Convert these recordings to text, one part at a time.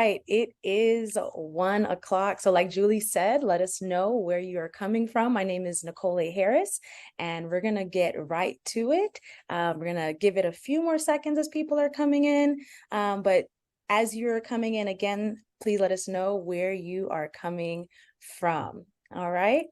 Right, it is 1 o'clock. So like Julie said, let us know where you are coming from. My name is Nicole Harris, and we're gonna get right to it. We're gonna give it a few more seconds as people are coming in. But as you're coming in again, please let us know where you are coming from. All right.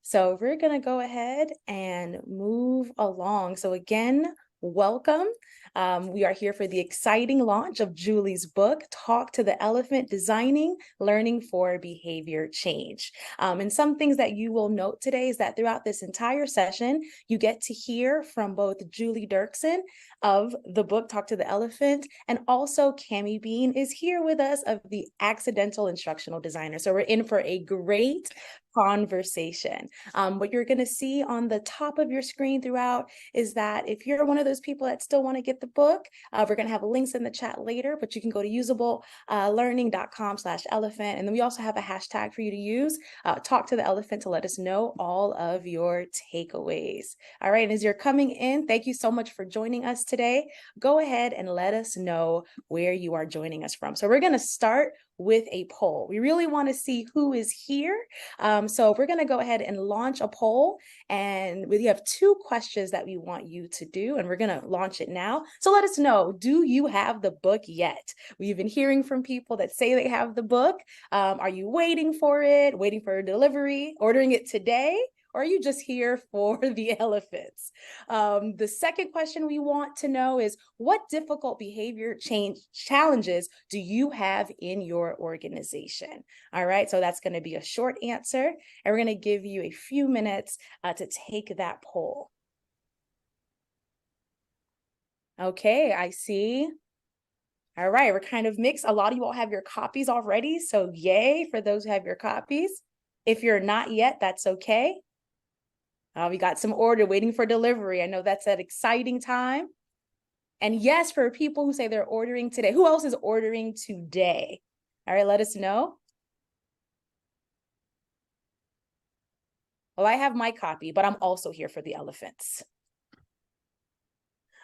So we're gonna go ahead and move along. So again, welcome. We are here for the exciting launch of Julie's book, Talk to the Elephant, Designing Learning for Behavior Change. And some things that you will note today is that throughout this entire session, you get to hear from both Julie Dirksen of the book, Talk to the Elephant, and also Cammy Bean is here with us of the Accidental Instructional Designer. So we're in for a great conversation. What you're going to see on the top of your screen throughout is that if you're one of those people that still want to get the book, we're going to have links in the chat later, but you can go to usablelearning.com/elephant. And then we also have a hashtag for you to use, Talk to the Elephant, to let us know all of your takeaways. All right. And as you're coming in, thank you so much for joining us today. Go ahead and let us know where you are joining us from. So we're going to start with a poll. We really want to see who is here. So we're going to go ahead and launch a poll, and we have 2 questions that we want you to do, and we're going to launch it now. So let us know, do you have the book yet? We've been hearing from people that say they have the book. Are you waiting for it, waiting for delivery, ordering it today? Or are you just here for the elephants? The second question we want to know is, what difficult behavior change challenges do you have in your organization? All right, so that's going to be a short answer, and we're going to give you a few minutes to take that poll. Okay, I see. All right, we're kind of mixed. A lot of you all have your copies already, so yay for those who have your copies. If you're not yet, that's okay. We got some order waiting for delivery. I know that's an exciting time. And yes, for people who say they're ordering today, who else is ordering today? All right, let us know. Well, I have my copy, but I'm also here for the elephants.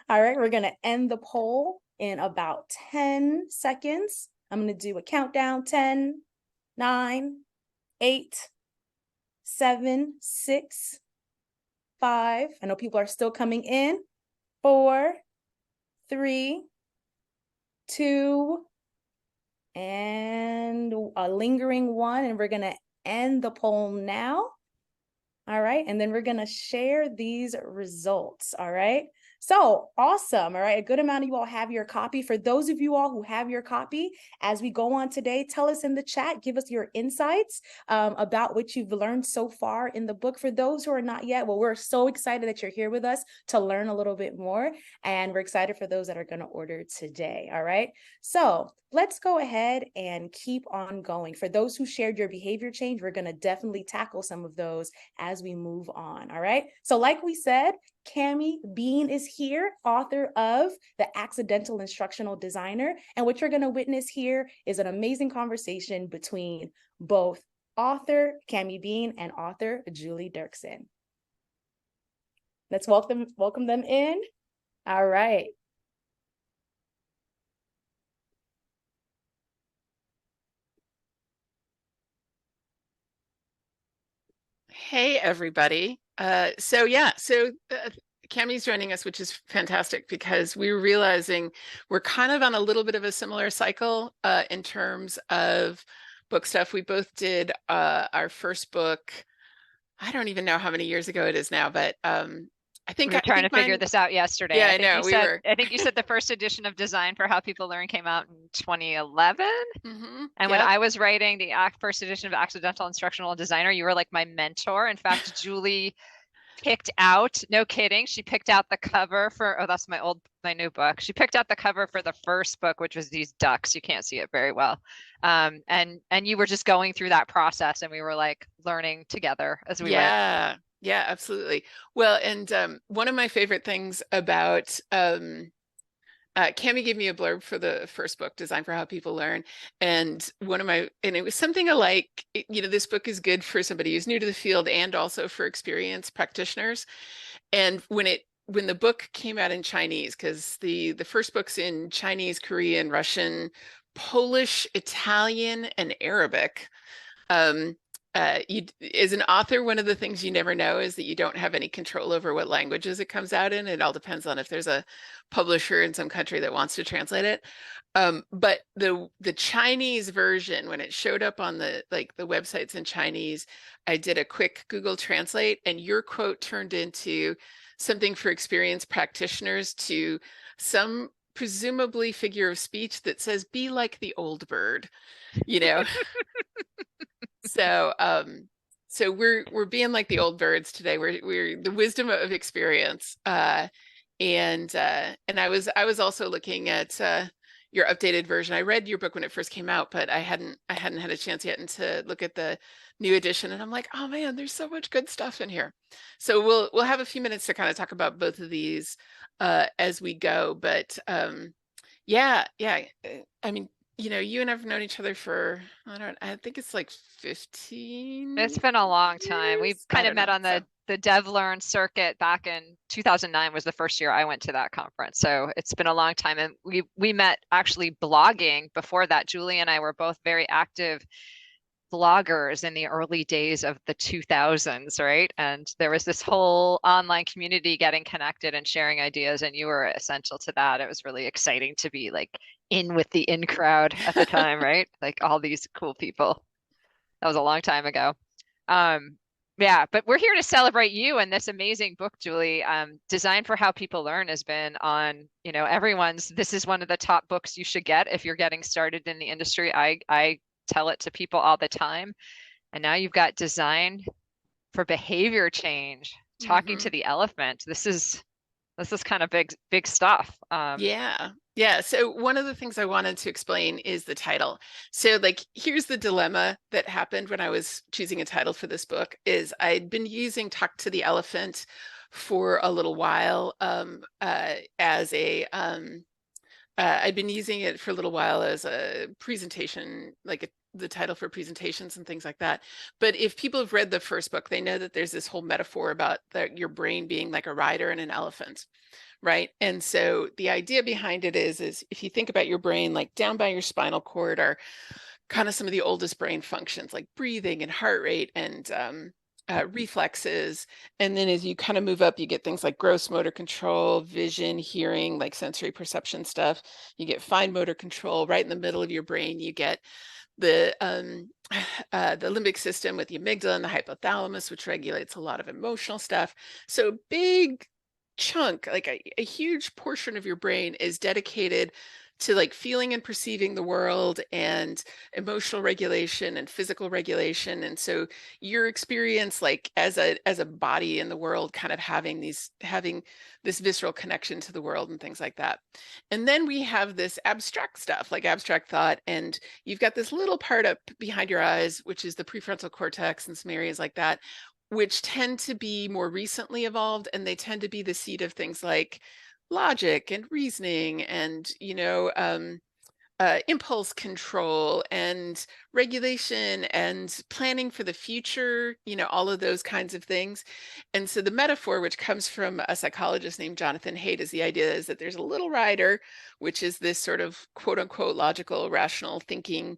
All right, we're going to end the poll in about 10 seconds. I'm going to do a countdown: 10, 9, 8, 7, 6, 5. I know people are still coming in. 4, 3, 2, and a lingering 1. And we're going to end the poll now. All right. And then we're going to share these results. All right. So awesome. All right. A good amount of you all have your copy. For those of you all who have your copy, as we go on today, tell us in the chat, give us your insights about what you've learned so far in the book. For those who are not yet, well, we're so excited that you're here with us to learn a little bit more. And we're excited for those that are going to order today. All right. So let's go ahead and keep on going. For those who shared your behavior change, we're going to definitely tackle some of those as we move on. All right. So like we said, Cammy Bean is here, author of The Accidental Instructional Designer. And what you're going to witness here is an amazing conversation between both author Cammy Bean and author Julie Dirksen. Let's welcome them in. All right. Hey, everybody. So Cammy's joining us, which is fantastic because we're realizing we're kind of on a little bit of a similar cycle in terms of book stuff. We both did our first book. I don't even know how many years ago it is now, but I think we were trying to figure this out yesterday. Yeah, I know. I think you said the first edition of Design for How People Learn came out in 2011. Mm-hmm. And when I was writing the first edition of Accidental Instructional Designer, you were like my mentor. In fact, Julie picked out, no kidding, she picked out the cover for, oh, that's my new book. She picked out the cover for the first book, which was these ducks. You can't see it very well. And you were just going through that process, and we were like learning together as we went. Yeah, absolutely. Well, and one of my favorite things about Cammy gave me a blurb for the first book, Design for How People Learn. And it was something like, this book is good for somebody who's new to the field and also for experienced practitioners. And when the book came out in Chinese, because the first book's in Chinese, Korean, Russian, Polish, Italian, and Arabic. As an author, one of the things you never know is that you don't have any control over what languages it comes out in. It all depends on if there's a publisher in some country that wants to translate it. But the Chinese version, when it showed up on the websites in Chinese, I did a quick Google Translate, and your quote turned into something for experienced practitioners to some presumably figure of speech that says, "Be like the old bird," you know. So so we're being like the old birds today. We're the wisdom of experience. And I was also looking at your updated version. I read your book when it first came out, but I hadn't had a chance yet to look at the new edition. And I'm like, oh man, there's so much good stuff in here. So we'll have a few minutes to kind of talk about both of these as we go. But yeah. I mean, you know, you and I've known each other for, I think it's like 15 It's been a long time. We years. kind I of don't know. met on the DevLearn circuit back in 2009 was the first year I went to that conference. So it's been a long time. And we met actually blogging before that. Julie and I were both very active bloggers in the early days of the 2000s, right? And there was this whole online community getting connected and sharing ideas, and you were essential to that. It was really exciting to be like in with the in crowd at the time, right? Like all these cool people. That was a long time ago. Yeah, but we're here to celebrate you and this amazing book, Julie. Design for How People Learn has been on, you know, everyone's, this is one of the top books you should get if you're getting started in the industry. I tell it to people all the time. And now you've got Design for Behavior Change, talking to the elephant. This is kind of big stuff. Yeah. So one of the things I wanted to explain is the title. So like, here's the dilemma that happened when I was choosing a title for this book is I'd been using Talk to the Elephant for a little while as a I'd been using it for a little while as a presentation, the title for presentations and things like that. But if people have read the first book, they know that there's this whole metaphor about your brain being like a rider and an elephant, right? And so the idea behind it is if you think about your brain, like down by your spinal cord are kind of some of the oldest brain functions, like breathing and heart rate and reflexes. And then as you kind of move up, you get things like gross motor control, vision, hearing, like sensory perception stuff. You get fine motor control. Right in the middle of your brain, you get the limbic system with the amygdala and the hypothalamus, which regulates a lot of emotional stuff. So big chunk, like a huge portion of your brain is dedicated to like feeling and perceiving the world and emotional regulation and physical regulation. And so your experience like as a body in the world kind of having this visceral connection to the world and things like that. And then we have this abstract stuff like abstract thought, and you've got this little part up behind your eyes, which is the prefrontal cortex and some areas like that, which tend to be more recently evolved, and they tend to be the seat of things like logic and reasoning and, impulse control and regulation and planning for the future, all of those kinds of things. And so the metaphor, which comes from a psychologist named Jonathan Haidt, is the idea is that there's a little rider, which is this sort of quote unquote logical, rational thinking,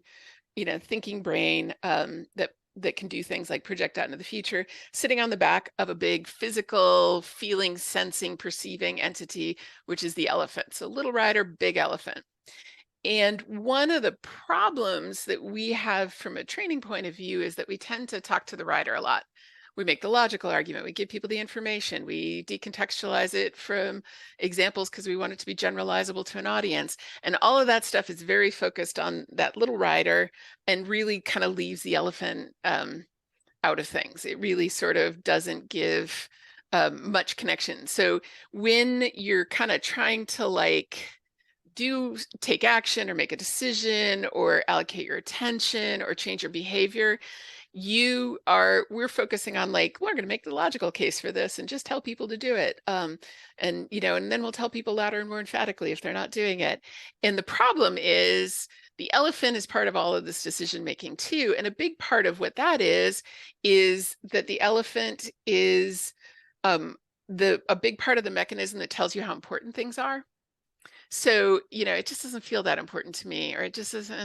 thinking brain that can do things like project out into the future, sitting on the back of a big physical, feeling, sensing, perceiving entity, which is the elephant. So little rider, big elephant. And one of the problems that we have from a training point of view is that we tend to talk to the rider a lot. We make the logical argument, we give people the information, we decontextualize it from examples because we want it to be generalizable to an audience. And all of that stuff is very focused on that little rider and really kind of leaves the elephant out of things. It really sort of doesn't give much connection. So when you're kind of trying to take action or make a decision or allocate your attention or change your behavior, we're focusing on we're going to make the logical case for this and just tell people to do it. And then we'll tell people louder and more emphatically if they're not doing it. And the problem is the elephant is part of all of this decision making too. And a big part of what that is that the elephant is a big part of the mechanism that tells you how important things are. So, it just doesn't feel that important to me, or it just doesn't,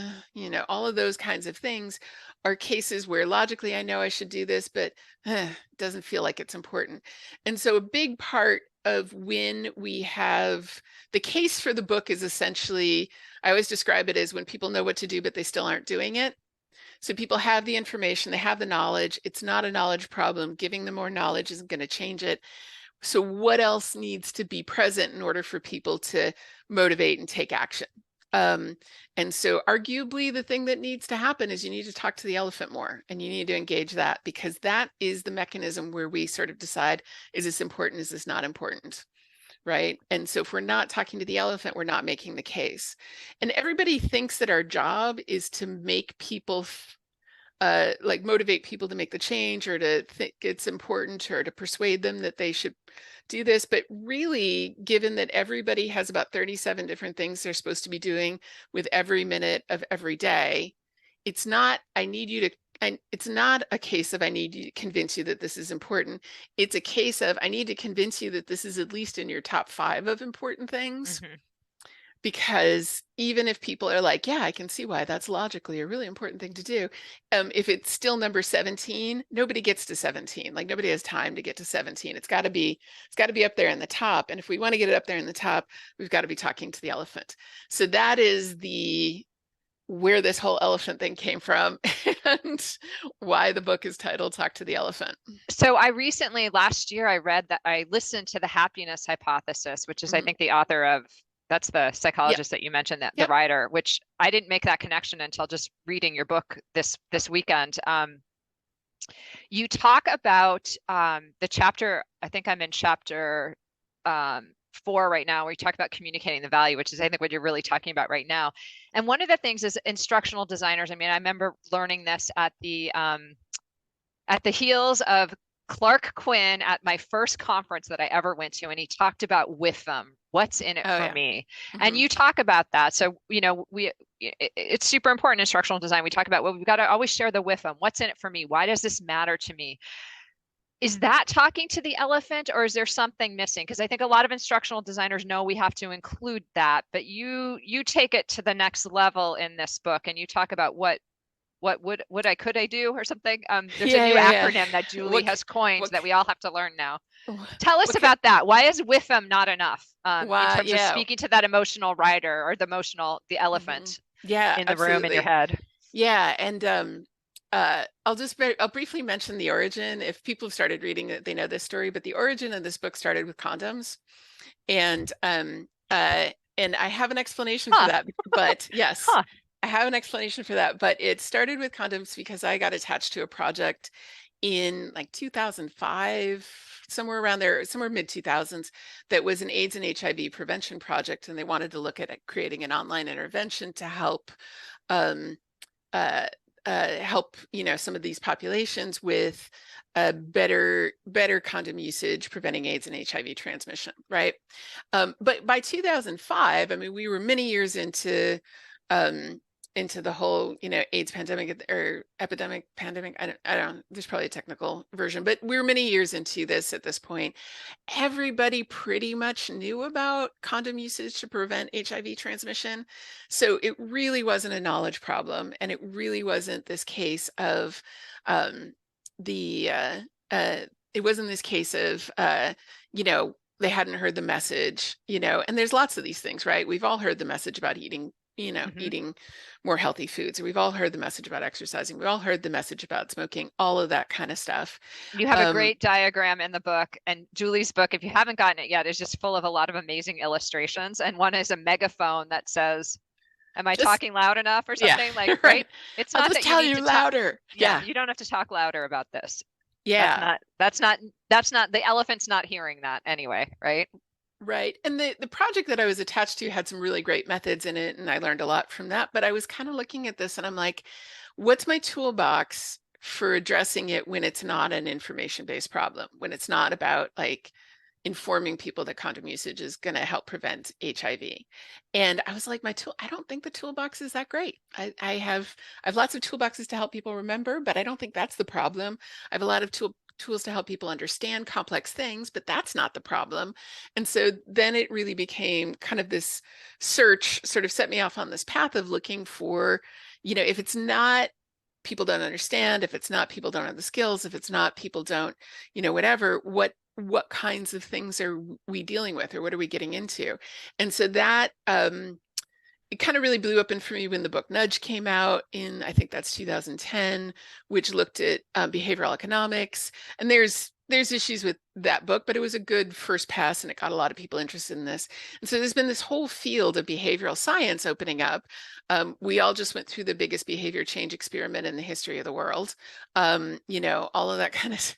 all of those kinds of things are cases where logically I know I should do this, but it doesn't feel like it's important. And so a big part of when we have the case for the book is essentially, I always describe it as when people know what to do, but they still aren't doing it. So people have the information, they have the knowledge. It's not a knowledge problem. Giving them more knowledge isn't going to change it. So what else needs to be present in order for people to motivate and take action? And so arguably the thing that needs to happen is you need to talk to the elephant more, and you need to engage that, because that is the mechanism where we sort of decide, is this important? Is this not important? Right? And so if we're not talking to the elephant, we're not making the case. And everybody thinks that our job is to make people like motivate people to make the change, or to think it's important, or to persuade them that they should do this. But really, given that everybody has about 37 different things they're supposed to be doing with every minute of every day, it's not, I need you to, and it's not a case of I need to convince you that this is important. It's a case of I need to convince you that this is at least in your top 5 of important things. Mm-hmm. Because even if people are like, yeah, I can see why that's logically a really important thing to do, if it's still number 17, nobody gets to 17. Like, nobody has time to get to 17. It's got to be up there in the top. And if we want to get it up there in the top, we've got to be talking to the elephant. So that is where this whole elephant thing came from, and why the book is titled Talk to the Elephant. So last year, I listened to The Happiness Hypothesis, which is, I think, the author of, that's the psychologist that you mentioned, that the writer, which I didn't make that connection until just reading your book this weekend. You talk about the chapter, I think I'm in chapter 4 right now, where you talk about communicating the value, which is, I think, what you're really talking about right now. And one of the things is instructional designers. I mean, I remember learning this at the heels of Clark Quinn at my first conference that I ever went to, and he talked about WIFM, what's in it for me. Mm-hmm. And you talk about that. So, it's super important in instructional design. We talk about, well, we've got to always share the WIFM. What's in it for me? Why does this matter to me? Is that talking to the elephant, or is there something missing? Because I think a lot of instructional designers know we have to include that, but you take it to the next level in this book, and you talk about what could I do, or something. There's a new acronym that Julie has coined that we all have to learn now. Tell us about that. Why is WIFM not enough in terms of speaking to that emotional rider, or the elephant in the room in your head? Yeah. And I'll briefly mention the origin. If people have started reading it, they know this story, but the origin of this book started with condoms. And I have an explanation for that, but yes. I have an explanation for that, but it started with condoms because I got attached to a project in like 2005, somewhere around there, somewhere mid 2000s, that was an AIDS and HIV prevention project. And they wanted to look at creating an online intervention to help some of these populations with better condom usage, preventing AIDS and HIV transmission, right? But by 2005, I mean, we were many years into the whole, AIDS pandemic, or pandemic. I don't, there's probably a technical version, but we're many years into this at this point. Everybody pretty much knew about condom usage to prevent HIV transmission. So it really wasn't a knowledge problem. And it really wasn't this case of, it wasn't this case of, they hadn't heard the message, and there's lots of these things, right? We've all heard the message about eating more healthy foods. We've all heard the message about exercising. We've all heard the message about smoking, all of that kind of stuff. You have a great diagram in the book, and Julie's book, if you haven't gotten it yet, is just full of a lot of amazing illustrations. And one is a megaphone that says, am I talking loud enough, or something? Like, right? It's not that tell you louder. You don't have to talk louder about this. Yeah. That's not the elephant's not hearing that anyway, right? Right. And the project that I was attached to had some really great methods in it, and I learned a lot from that. But I was kind of looking at this and I'm like, what's my toolbox for addressing it when it's not an information-based problem, when it's not about like informing people that condom usage is going to help prevent HIV? And I was like, I don't think the toolbox is that great. I have lots of toolboxes to help people remember, but I don't think that's the problem. I have a lot of tools to help people understand complex things, but that's not the problem. And so then it really became kind of this search, sort of set me off on this path of looking for, if it's not people don't understand, if it's not people don't have the skills, if it's not people don't, whatever, what kinds of things are we dealing with, or what are we getting into? And so that it kind of really blew open for me when the book Nudge came out in, I think that's 2010, which looked at behavioral economics. And there's issues with that book, but it was a good first pass and it got a lot of people interested in this. And so there's been this whole field of behavioral science opening up. We all just went through the biggest behavior change experiment in the history of the world. All of that kind of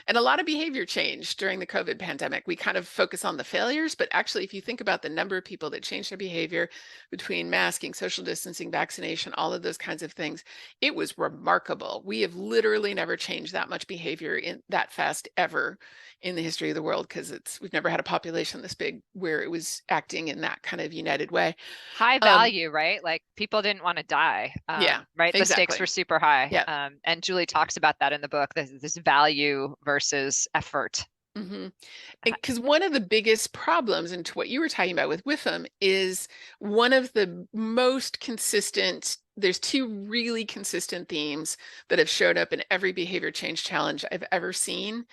and a lot of behavior change during the COVID pandemic. We kind of focus on the failures, but actually, if you think about the number of people that changed their behavior between masking, social distancing, vaccination, all of those kinds of things, it was remarkable. We have literally never changed that much behavior in that fast ever in the history of the world, because we've never had a population this big where it was acting in that kind of united way. High value, right? Like people didn't want to die. Yeah, right. Exactly. The stakes were super high. Yeah. And Julie talks about that in the book, this value versus effort. Mm-hmm. Because one of the biggest problems, and to what you were talking about with WIFM, is one of the most consistent, there's two really consistent themes that have showed up in every behavior change challenge I've ever seen.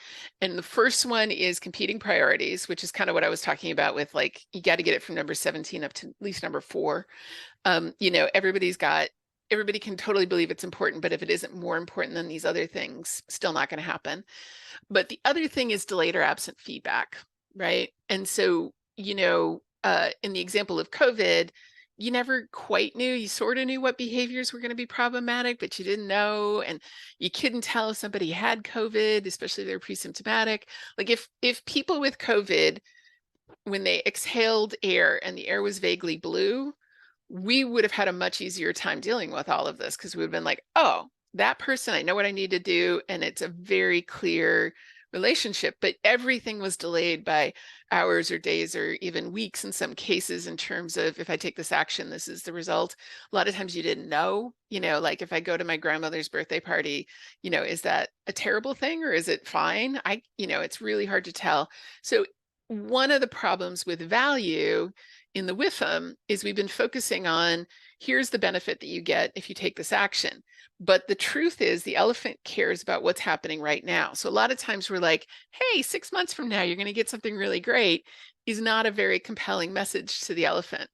And the first one is competing priorities, which is kind of what I was talking about with, like, you got to get it from number 17 up to at least number 4. Everybody can totally believe it's important, but if it isn't more important than these other things, still not going to happen. But the other thing is delayed or absent feedback, right? And so, in the example of COVID, you never quite knew. You sort of knew what behaviors were going to be problematic, but you didn't know. And you couldn't tell if somebody had COVID, especially if they're pre-symptomatic. Like if people with COVID, when they exhaled air and the air was vaguely blue, we would have had a much easier time dealing with all of this, because we would have been like, oh, that person, I know what I need to do. And it's a very clear relationship, but everything was delayed by hours or days or even weeks in some cases, in terms of, if I take this action, this is the result. A lot of times you didn't know, like if I go to my grandmother's birthday party, is that a terrible thing or is it fine? It's really hard to tell. So one of the problems with value in the WIFM is we've been focusing on, here's the benefit that you get if you take this action. But the truth is, the elephant cares about what's happening right now. So a lot of times we're like, hey, 6 months from now, you're going to get something really great, is not a very compelling message to the elephant.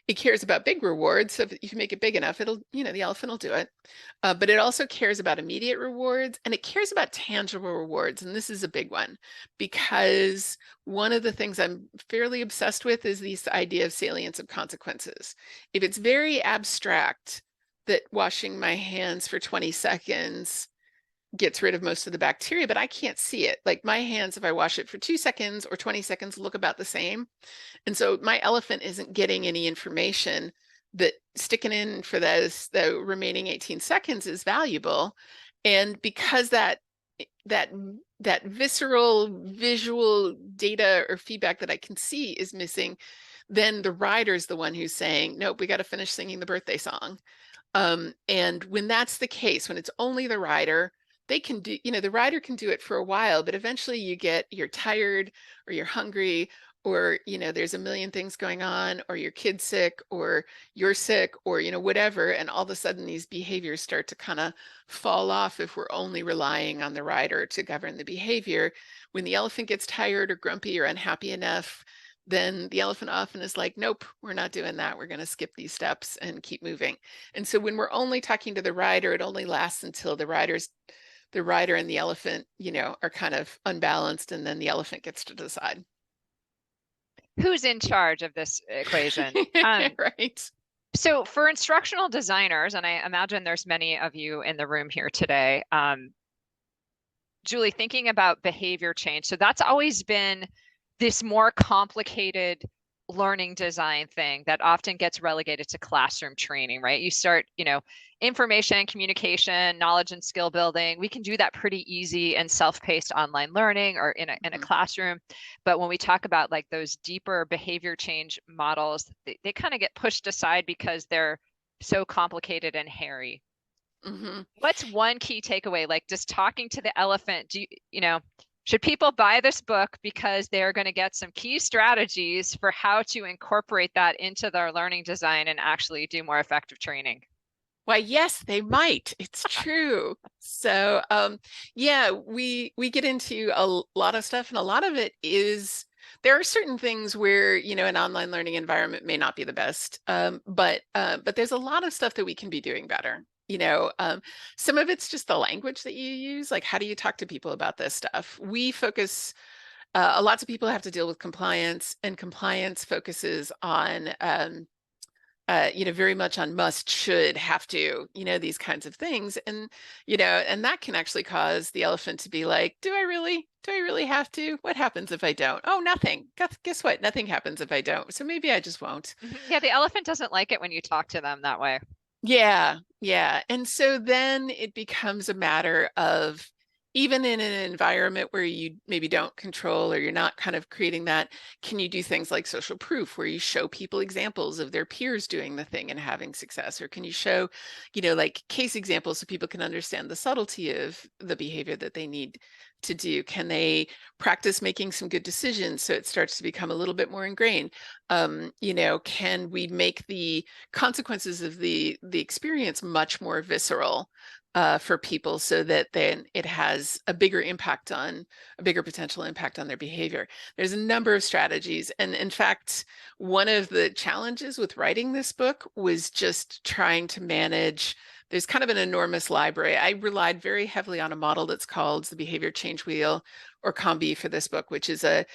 It cares about big rewards. So if you make it big enough, it'll, the elephant will do it. But it also cares about immediate rewards, and it cares about tangible rewards. And this is a big one, because one of the things I'm fairly obsessed with is this idea of salience of consequences. If it's very abstract that washing my hands for 20 seconds gets rid of most of the bacteria, but I can't see it. Like my hands, if I wash it for 2 seconds or 20 seconds, look about the same. And so my elephant isn't getting any information that sticking in for the remaining 18 seconds is valuable. And because that visceral visual data or feedback that I can see is missing, then the rider's the one who's saying, nope, we got to finish singing the birthday song. And when that's the case, when it's only the rider, they can do, the rider can do it for a while, but eventually you're tired, or you're hungry, or, there's a million things going on, or your kid's sick, or you're sick, or, whatever. And all of a sudden these behaviors start to kind of fall off if we're only relying on the rider to govern the behavior. When the elephant gets tired or grumpy or unhappy enough, then the elephant often is like, nope, we're not doing that. We're going to skip these steps and keep moving. And so when we're only talking to the rider, it only lasts until the rider and the elephant, are kind of unbalanced, and then the elephant gets to decide. Who's in charge of this equation? Right. So for instructional designers, and I imagine there's many of you in the room here today, Julie, thinking about behavior change. So that's always been this more complicated learning design thing that often gets relegated to classroom training, right? You start, information, communication, knowledge and skill building. We can do that pretty easy in self-paced online learning or in a classroom. But when we talk about like those deeper behavior change models, they kind of get pushed aside because they're so complicated and hairy. What's one key takeaway? Like just talking to the elephant, should people buy this book because they're going to get some key strategies for how to incorporate that into their learning design and actually do more effective training? Why, yes, they might. It's true. So, yeah, we get into a lot of stuff, and a lot of it is there are certain things where, an online learning environment may not be the best, but there's a lot of stuff that we can be doing better. Some of it's just the language that you use. Like, how do you talk to people about this stuff? We focus. Lots of people have to deal with compliance, and compliance focuses on very much on must, should, have to, these kinds of things. And, and that can actually cause the elephant to be like, do I really have to? What happens if I don't? Oh, nothing. Guess what? Nothing happens if I don't. So maybe I just won't. Yeah, the elephant doesn't like it when you talk to them that way. Yeah, yeah. And so then it becomes a matter of, even in an environment where you maybe don't control, or you're not kind of creating that, can you do things like social proof, where you show people examples of their peers doing the thing and having success? Or can you show, like case examples so people can understand the subtlety of the behavior that they need to do? Can they practice making some good decisions so it starts to become a little bit more ingrained? Can we make the consequences of the experience much more visceral for people, so that then it has a bigger potential impact on their behavior? There's a number of strategies. And in fact, one of the challenges with writing this book was just trying to manage, there's kind of an enormous library. I relied very heavily on a model that's called the Behavior Change Wheel, or CAMBI, for this book, which is an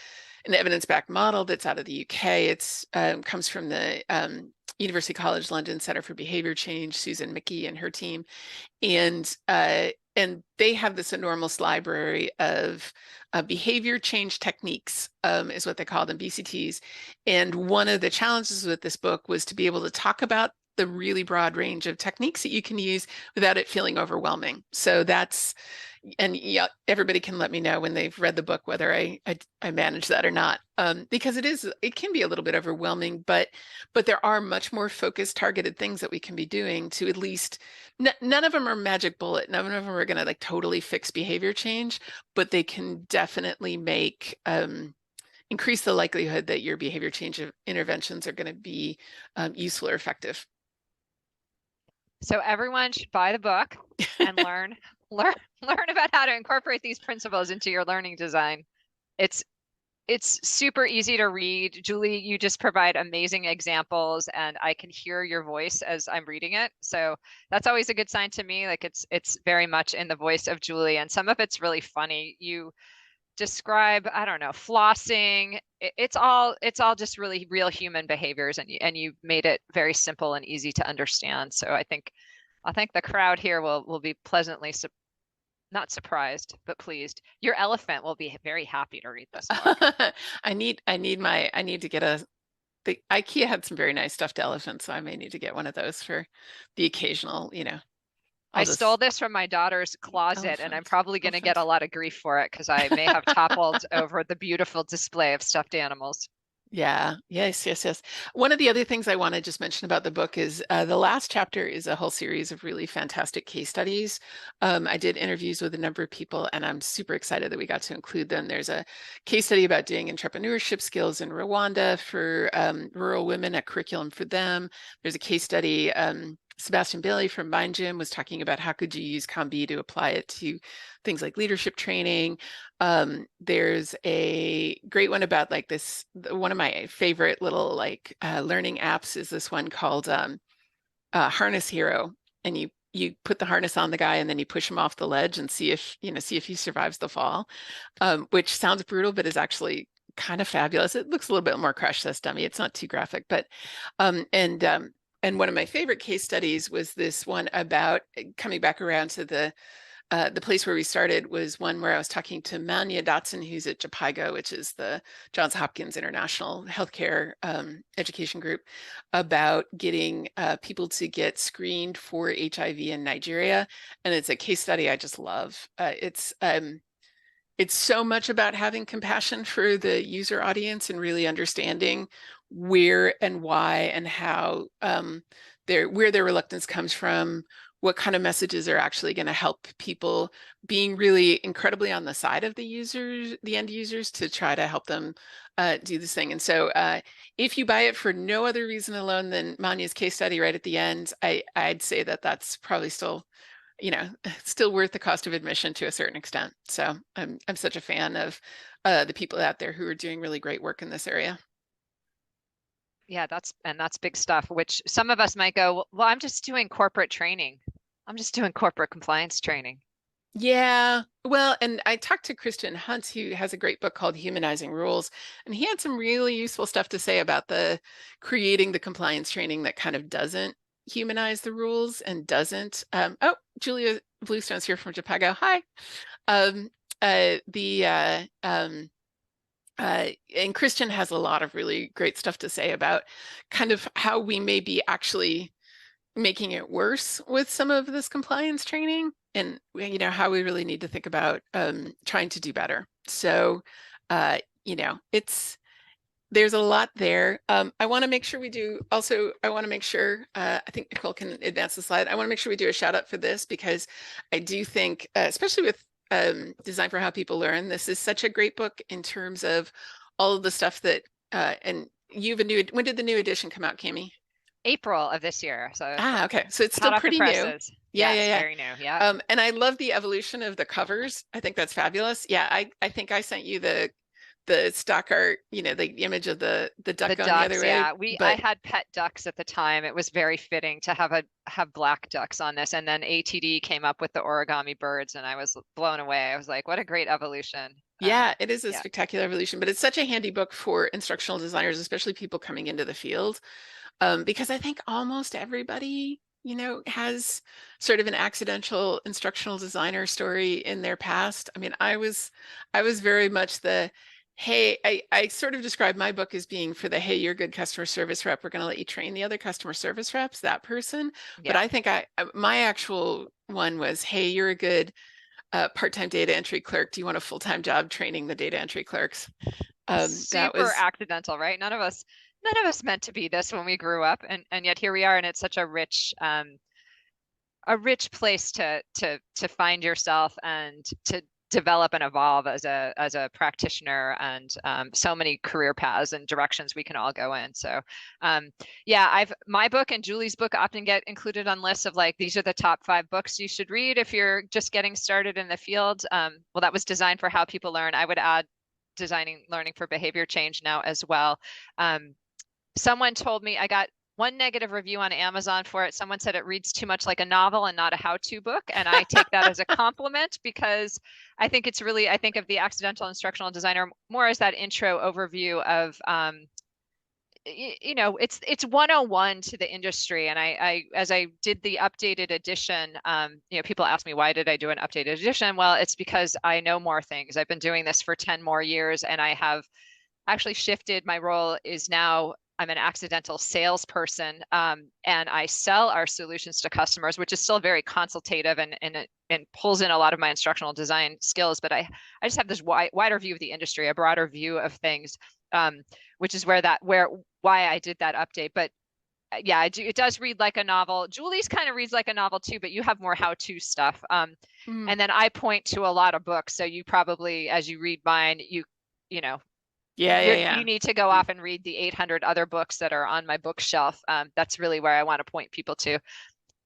evidence-backed model that's out of the UK. It's comes from the University College London Center for Behavior Change, Susan Mickey and her team. And they have this enormous library of behavior change techniques, is what they call them, BCTs. And one of the challenges with this book was to be able to talk about the really broad range of techniques that you can use without it feeling overwhelming. So and yeah, everybody can let me know when they've read the book whether I manage that or not, because it can be a little bit overwhelming, but there are much more focused, targeted things that we can be doing to at least, none of them are magic bullet, none of them are going to like totally fix behavior change, but they can definitely increase the likelihood that your behavior change interventions are going to be useful or effective. So everyone should buy the book and learn about how to incorporate these principles into your learning design. It's super easy to read. Julie, you just provide amazing examples, and I can hear your voice as I'm reading it. So that's always a good sign to me. Like it's very much in the voice of Julie, and some of it's really funny. You describe, I don't know, flossing. It's all just really real human behaviors, and you made it very simple and easy to understand. So I think the crowd here will be pleasantly not surprised, but pleased. Your elephant will be very happy to read this book. I need to get the IKEA had some very nice stuffed elephants, so I may need to get one of those for the occasional, I stole this from my daughter's closet, and I'm probably going to get a lot of grief for it because I may have toppled over the beautiful display of stuffed animals. Yeah, yes. One of the other things I want to just mention about the book is the last chapter is a whole series of really fantastic case studies. I did interviews with a number of people, and I'm super excited that we got to include them. There's a case study about doing entrepreneurship skills in Rwanda for rural women, a curriculum for them. There's a case study, Sebastian Bailey from Mind Gym was talking about how could you use CAMBI to apply it to things like leadership training. There's a great one about like this, one of my favorite little like learning apps is this one called Harness Hero. And you put the harness on the guy and then you push him off the ledge and see if he survives the fall, which sounds brutal, but is actually kind of fabulous. It looks a little bit more crash test dummy. It's not too graphic, but and one of my favorite case studies was this one about coming back around to the place where we started, was one where I was talking to Manya Dotson, who's at JPIGO, which is the Johns Hopkins International Healthcare Education Group, about getting people to get screened for HIV in Nigeria. And it's a case study I just love. It's so much about having compassion for the user audience and really understanding where and why and how where their reluctance comes from, what kind of messages are actually going to help people, being really incredibly on the side of the users, the end users, to try to help them do this thing. And so if you buy it for no other reason alone than Manya's case study right at the end, I'd say that that's probably still, still worth the cost of admission to a certain extent. So I'm such a fan of the people out there who are doing really great work in this area. Yeah, that's big stuff, which some of us might go, well, I'm just doing corporate training. I'm just doing corporate compliance training. Yeah, well, and I talked to Christian Hunt, who has a great book called Humanizing Rules, and he had some really useful stuff to say about the creating the compliance training that kind of doesn't humanize the rules and doesn't. Oh, Julia Bluestone's here from Japago. Hi. Um, the and Christian has a lot of really great stuff to say about kind of how we may be actually making it worse with some of this compliance training, and how we really need to think about trying to do better. So there's a lot there. I want to make sure we do also, I want to make sure, I think Nicole can advance the slide. I want to make sure we do a shout out for this, because I do think, especially with Design for How People Learn, this is such a great book in terms of all of the stuff that, and when did the new edition come out, Cammy? April of this year. So okay. So it's hot still off the pretty new. presses. Yeah, Yes, yeah. very new. Yeah. And I love the evolution of the covers. I think that's fabulous. Yeah, I think I sent you the stock art, the image of the duck The going ducks, the other way. yeah. I But had pet ducks at the time. It was very fitting to have black ducks on this. And then ATD came up with the origami birds, and I was blown away. I was like, what a great evolution. yeah, it is a Yeah. spectacular evolution, but it's such a handy book for instructional designers, especially people coming into the field. Because I think almost everybody, has sort of an accidental instructional designer story in their past. I mean, I was very much hey, I sort of describe my book as being for hey, you're a good customer service rep. We're going to let you train the other customer service reps, that person. But Yeah. I think my actual one was, hey, you're a good part-time data entry clerk. Do you want a full-time job training the data entry clerks? That Super was accidental, right? None of us meant to be this when we grew up, and yet here we are, and it's such a rich place to find yourself and to develop and evolve as a practitioner, and so many career paths and directions we can all go in. So yeah, my book and Julie's book often get included on lists of like, these are the top 5 books you should read if you're just getting started in the field. Well, that was Designed for How People Learn. I would add Designing Learning for Behavior Change now as well. Someone told me, I got one negative review on Amazon for it. Someone said it reads too much like a novel and not a how-to book. And I take that as a compliment, because I think it's really, I think of the Accidental Instructional Designer more as that intro overview of, it's 101 to the industry. And I as I did the updated edition, people ask me, why did I do an updated edition? Well, it's because I know more things. I've been doing this for 10 more years, and I have actually shifted. My role is now I'm an accidental salesperson, and I sell our solutions to customers, which is still very consultative and pulls in a lot of my instructional design skills. But I just have this wider view of the industry, a broader view of things, which is why I did that update. But yeah, it does read like a novel. Julie's kind of reads like a novel too, but you have more how-to stuff. And then I point to a lot of books. So you probably, as you read mine, you need to go off and read the 800 other books that are on my bookshelf. That's really where I want to point people to.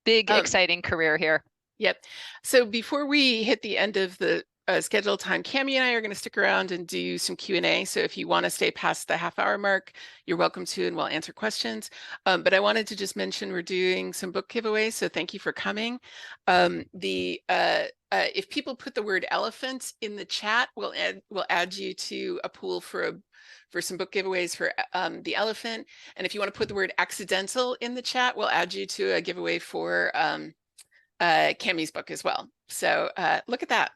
Big, exciting career here. Yep. So before we hit the end of the scheduled time, Cammy and I are going to stick around and do some Q&A. So if you want to stay past the half-hour mark, you're welcome to, and we'll answer questions. But I wanted to just mention we're doing some book giveaways, so thank you for coming. If people put the word elephant in the chat, we'll add you to a pool for some book giveaways for the elephant. And if you want to put the word accidental in the chat, we'll add you to a giveaway for Cammy's book as well. So look at that.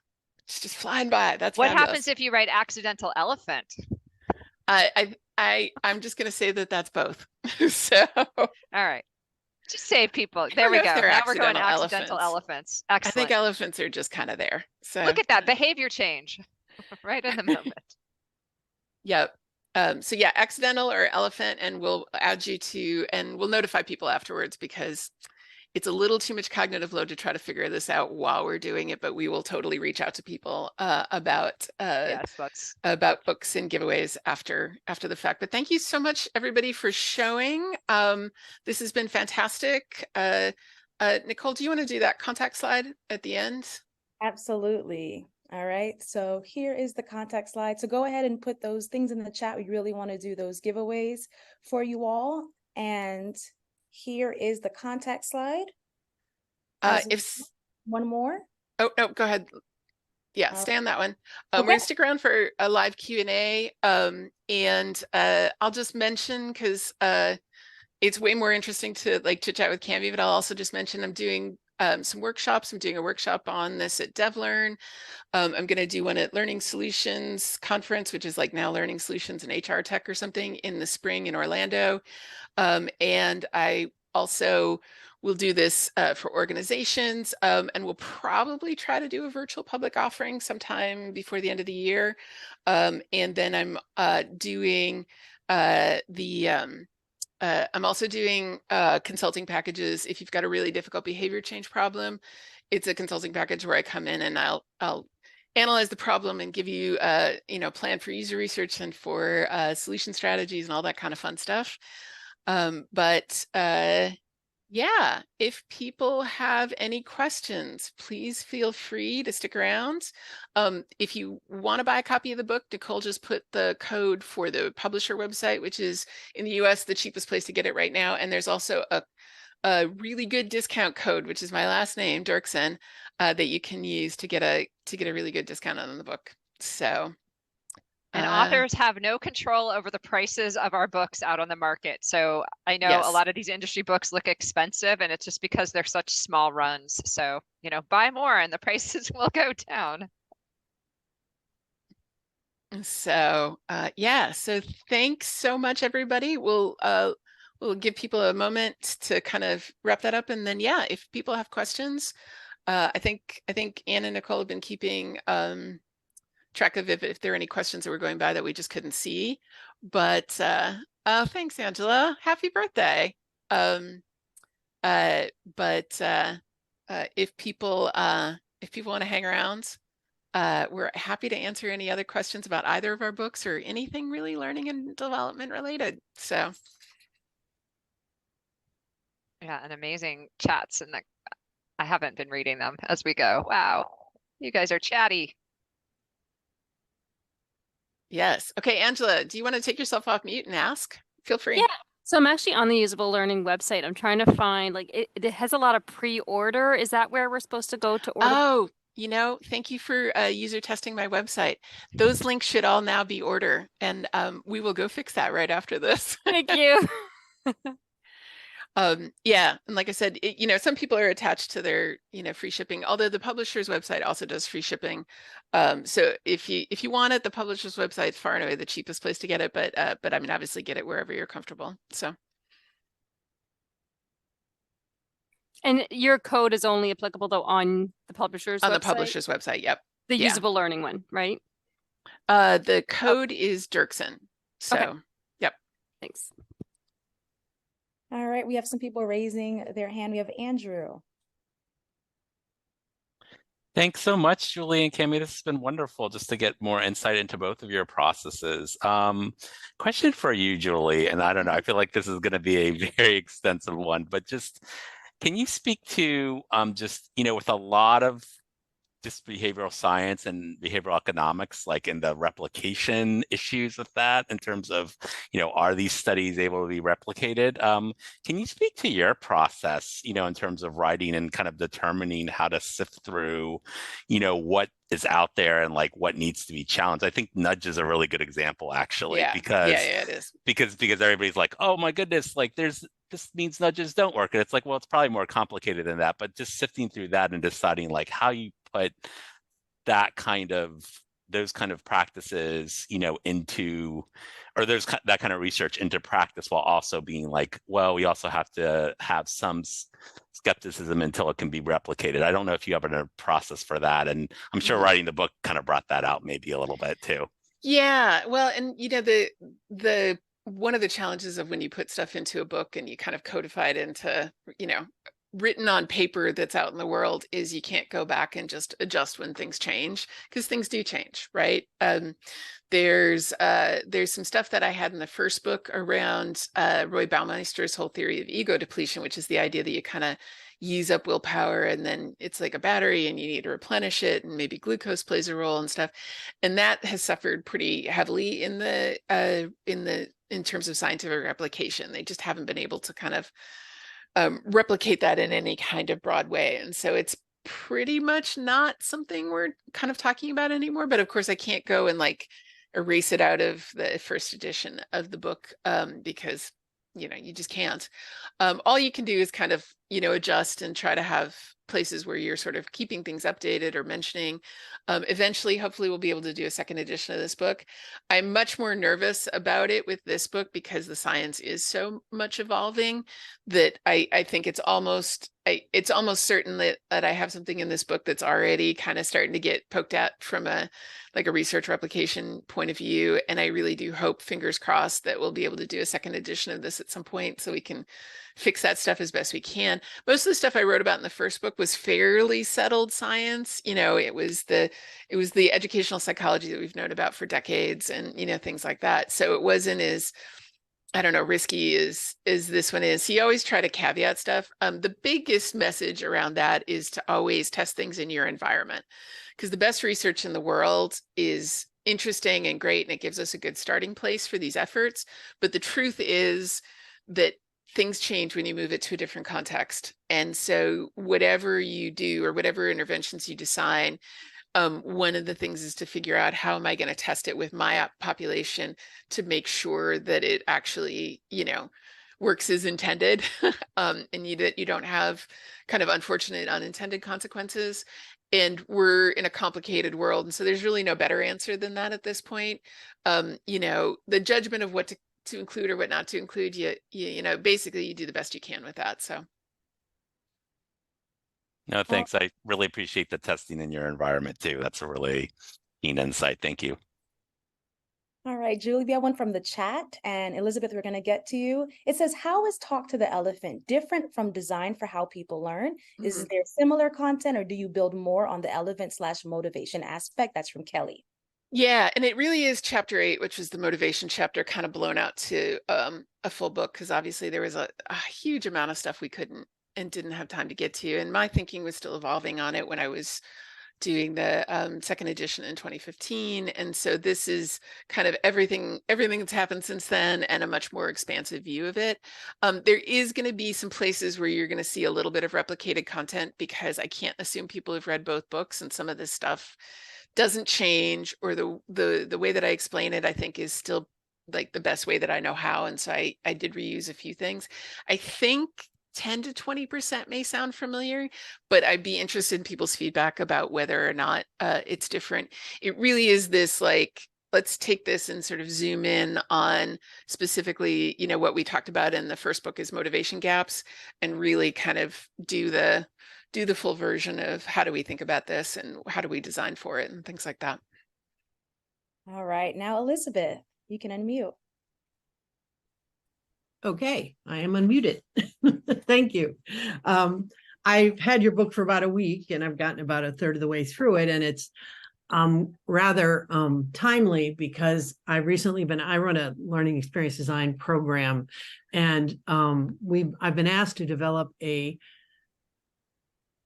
It's just flying by. That's what fabulous. Happens if you write accidental elephant? I'm just going to say that that's both. So all right. Just save people. There we go. Now we're going accidental elephants. Excellent. I think elephants are just kind of there. So look at that behavior change right in the moment. Yep. So yeah, accidental or elephant, and we'll add you to, and we'll notify people afterwards, because it's a little too much cognitive load to try to figure this out while we're doing it, but we will totally reach out to people Yes, that's about books and giveaways after the fact. But thank you so much, everybody, for showing. This has been fantastic. Nicole, do you want to do that contact slide at the end? Absolutely. All right. So here is the contact slide. So go ahead and put those things in the chat. We really want to do those giveaways for you all. And here is the contact slide. If one more. Oh, no, go ahead. Yeah, stay on that one. Okay. We're going to stick around for a live Q&A. And I'll just mention, because it's way more interesting to like chit chat with Cammy, but I'll also just mention I'm doing some workshops. I'm doing a workshop on this at DevLearn. I'm going to do one at Learning Solutions Conference, which is like now Learning Solutions and HR Tech or something, in the spring in Orlando. And I also will do this for organizations, and we'll probably try to do a virtual public offering sometime before the end of the year. And then I'm doing I'm also doing consulting packages. If you've got a really difficult behavior change problem, it's a consulting package where I come in and I'll analyze the problem and give you plan for user research and for solution strategies and all that kind of fun stuff. Yeah, if people have any questions, please feel free to stick around. If you want to buy a copy of the book, Nicole just put the code for the publisher website, which is in the US the cheapest place to get it right now. And there's also a really good discount code, which is my last name, Dirksen, that you can use to get a really good discount on the book. So. And authors have no control over the prices of our books out on the market. So I know a lot of these industry books look expensive, and it's just because they're such small runs. So, buy more and the prices will go down. So, yeah. So thanks so much, everybody. We'll give people a moment to kind of wrap that up. And then, yeah, if people have questions, I think Anne and Nicole have been keeping track of if there are any questions that were going by that we just couldn't see. But thanks, Angela. Happy birthday. If people want to hang around, we're happy to answer any other questions about either of our books or anything really learning and development related. So. Yeah, and amazing chats, and I haven't been reading them as we go. Wow, you guys are chatty. Yes. Okay, Angela, do you want to take yourself off mute and ask? Feel free. Yeah. So I'm actually on the Usable Learning website. I'm trying to find, like, it has a lot of pre-order. Is that where we're supposed to go to order? Oh, thank you for user testing my website. Those links should all now be order, and we will go fix that right after this. Thank you. Yeah, and like I said, some people are attached to their, free shipping, although the publisher's website also does free shipping. So if you want it, the publisher's website is far and away the cheapest place to get it, but I mean, obviously get it wherever you're comfortable. So. And your code is only applicable though on the publisher's website? On the publisher's website, yep. The Usable Learning one, right? The code is Dirksen. So, okay. Yep. Thanks. All right, we have some people raising their hand. We have Andrew. Thanks so much, Julie and Cammy. This has been wonderful just to get more insight into both of your processes. Question for you, Julie, and I don't know, I feel like this is going to be a very extensive one, but just can you speak to with a lot of just behavioral science and behavioral economics, like in the replication issues with that in terms of, are these studies able to be replicated? Can you speak to your process, in terms of writing and kind of determining how to sift through, what is out there and like what needs to be challenged? I think nudge is a really good example, actually, because it is. Because everybody's like, oh my goodness, like this means nudges don't work. And it's like, well, it's probably more complicated than that, but just sifting through that and deciding like how you put those kind of practices, into, or that kind of research into practice, while also being like, well, we also have to have some skepticism until it can be replicated. I don't know if you have a process for that, and I'm sure writing the book kind of brought that out maybe a little bit too. Yeah, well, and the one of the challenges of when you put stuff into a book and you kind of codify it into, written on paper that's out in the world is you can't go back and just adjust when things change, because things do change, right? There's some stuff that I had in the first book around Roy Baumeister's whole theory of ego depletion, which is the idea that you kind of use up willpower and then it's like a battery and you need to replenish it, and maybe glucose plays a role and stuff. And that has suffered pretty heavily in terms of scientific replication. They just haven't been able to kind of replicate that in any kind of broad way. And so it's pretty much not something we're kind of talking about anymore. But of course, I can't go and like erase it out of the first edition of the book, because, you just can't. All you can do is kind of, adjust and try to have places where you're sort of keeping things updated or mentioning. Eventually, hopefully, we'll be able to do a second edition of this book. I'm much more nervous about it with this book because the science is so much evolving that I think it's almost certain that I have something in this book that's already kind of starting to get poked at from a research replication point of view. And I really do hope, fingers crossed, that we'll be able to do a second edition of this at some point so we can fix that stuff as best we can. Most of the stuff I wrote about in the first book was fairly settled science. It was the educational psychology that we've known about for decades, and things like that. So it wasn't as, I don't know, risky as this one is. So you always try to caveat stuff. The biggest message around that is to always test things in your environment, because the best research in the world is interesting and great, and it gives us a good starting place for these efforts. But the truth is that things change when you move it to a different context. And so whatever you do or whatever interventions you design, one of the things is to figure out, how am I going to test it with my population to make sure that it actually, works as intended, and that you don't have kind of unfortunate unintended consequences. And we're in a complicated world, and so there's really no better answer than that at this point. The judgment of what to include or what not to include, basically you do the best you can with that. So. No, thanks. I really appreciate the testing in your environment too. That's a really keen insight. Thank you. All right, Julie, we have one from the chat, and Elizabeth, we're going to get to you. It says, how is Talk to the Elephant different from Design for How People Learn? Is there similar content, or do you build more on the elephant/motivation aspect? That's from Kelly. Yeah, and it really is chapter 8, which is the motivation chapter, kind of blown out to a full book, because obviously there was a huge amount of stuff we couldn't and didn't have time to get to. And my thinking was still evolving on it when I was doing the second edition in 2015. And so this is kind of everything that's happened since then, and a much more expansive view of it. There is going to be some places where you're going to see a little bit of replicated content, because I can't assume people have read both books, and some of this stuff doesn't change, or the way that I explain it, I think, is still like the best way that I know how. And so I did reuse a few things. I think 10 to 20% may sound familiar, but I'd be interested in people's feedback about whether or not it's different. It really is this, like, let's take this and sort of zoom in on specifically, what we talked about in the first book is motivation gaps, and really kind of do the full version of how do we think about this and how do we design for it and things like that. All right, now Elizabeth, you can unmute. Okay, I am unmuted. Thank you. I've had your book for about a week, and I've gotten about a third of the way through it, and it's rather timely, because I run a learning experience design program, and I've been asked to develop a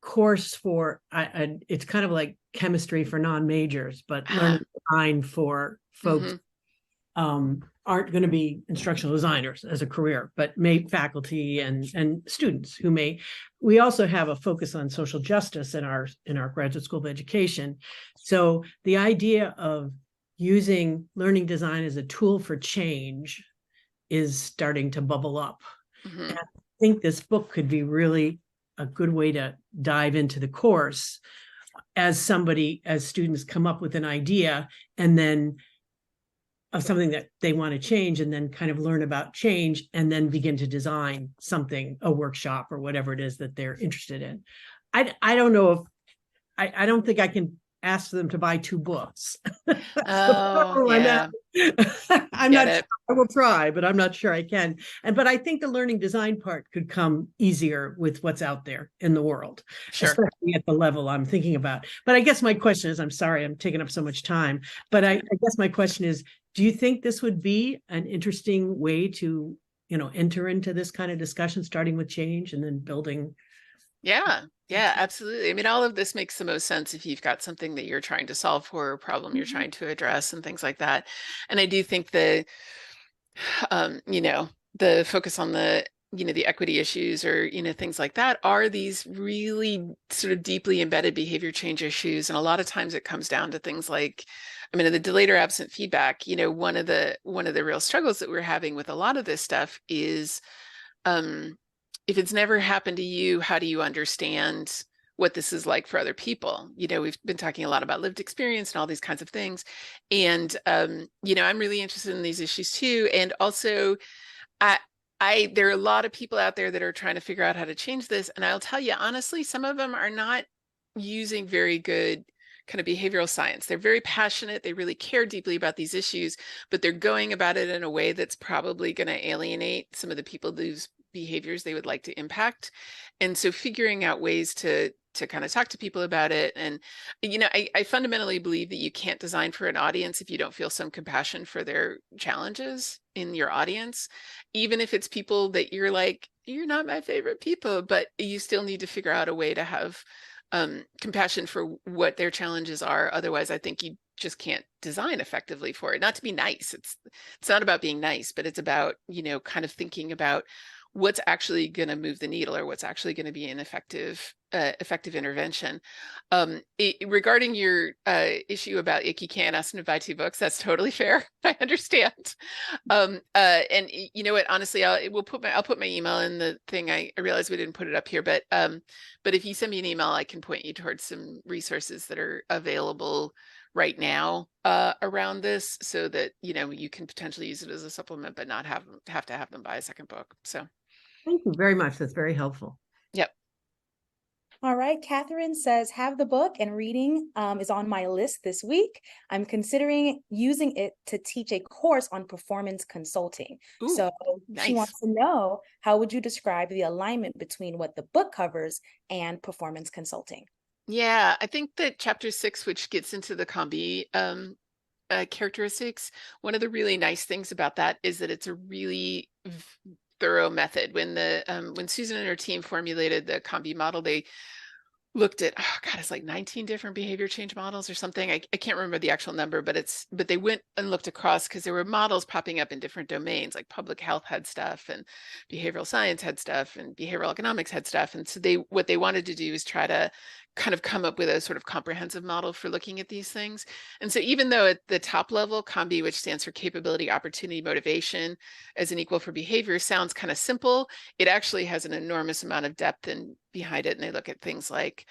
course for it's kind of like chemistry for non-majors, but learning design for folks aren't going to be instructional designers as a career, but faculty and students who may. We also have a focus on social justice in our graduate school of education. So the idea of using learning design as a tool for change is starting to bubble up. And I think this book could be really a good way to dive into the course as students come up with an idea, and then of something that they want to change, and then kind of learn about change, and then begin to design something, a workshop or whatever it is that they're interested in. I don't know if I don't think I can ask them to buy 2 books. Oh, yeah. I'm Get not it. sure. I will try, but I'm not sure I can. But I think the learning design part could come easier with what's out there in the world, Sure. especially at the level I'm thinking about. But I guess my question is, I'm sorry, I'm taking up so much time, but I guess my question is, do you think this would be an interesting way to, enter into this kind of discussion, starting with change and then building? Yeah, absolutely. I mean, all of this makes the most sense if you've got something that you're trying to solve for, a problem you're trying to address, and things like that. And I do think the focus on the equity issues, or things like that, are these really sort of deeply embedded behavior change issues. And a lot of times it comes down to things like, I mean, the delayed or absent feedback. One of the real struggles that we're having with a lot of this stuff is, if it's never happened to you, how do you understand what this is like for other people? We've been talking a lot about lived experience and all these kinds of things. And, I'm really interested in these issues too. And also, there are a lot of people out there that are trying to figure out how to change this. And I'll tell you, honestly, some of them are not using very good kind of behavioral science. They're very passionate. They really care deeply about these issues, but they're going about it in a way that's probably going to alienate some of the people whose behaviors they would like to impact. And so figuring out ways to kind of talk to people about it. And, I fundamentally believe that you can't design for an audience if you don't feel some compassion for their challenges in your audience, even if it's people that you're like, you're not my favorite people, but you still need to figure out a way to have compassion for what their challenges are. Otherwise, I think you just can't design effectively for it. Not to be nice. It's not about being nice, but it's about, kind of thinking about what's actually going to move the needle, or what's actually going to be an effective intervention. Regarding your issue about you can't ask them to buy 2 books, that's totally fair. I understand. And you know what? Honestly, I'll put my email in the thing. I realize we didn't put it up here, but if you send me an email, I can point you towards some resources that are available right now around this, so that you can potentially use it as a supplement, but not have to have them buy a second book. So Thank you very much. That's very helpful. yep. All right, Catherine says, have the book and reading is on my list this week. I'm considering using it to teach a course on performance consulting. Ooh, so nice. She wants to know, how would you describe the alignment between what the book covers and performance consulting? Yeah, I think that chapter 6, which gets into the COM-B characteristics, one of the really nice things about that is that it's a really thorough method. When Susan and her team formulated the COM-B model, they looked at, it's like 19 different behavior change models or something. I can't remember the actual number, but they went and looked across, because there were models popping up in different domains, like public health had stuff, and behavioral science had stuff, and behavioral economics had stuff. And so what they wanted to do is try to kind of come up with a sort of comprehensive model for looking at these things. And so even though at the top level, COM-B, which stands for capability, opportunity, motivation as an equal for behavior, sounds kind of simple, it actually has an enormous amount of depth behind it. And they look at things like,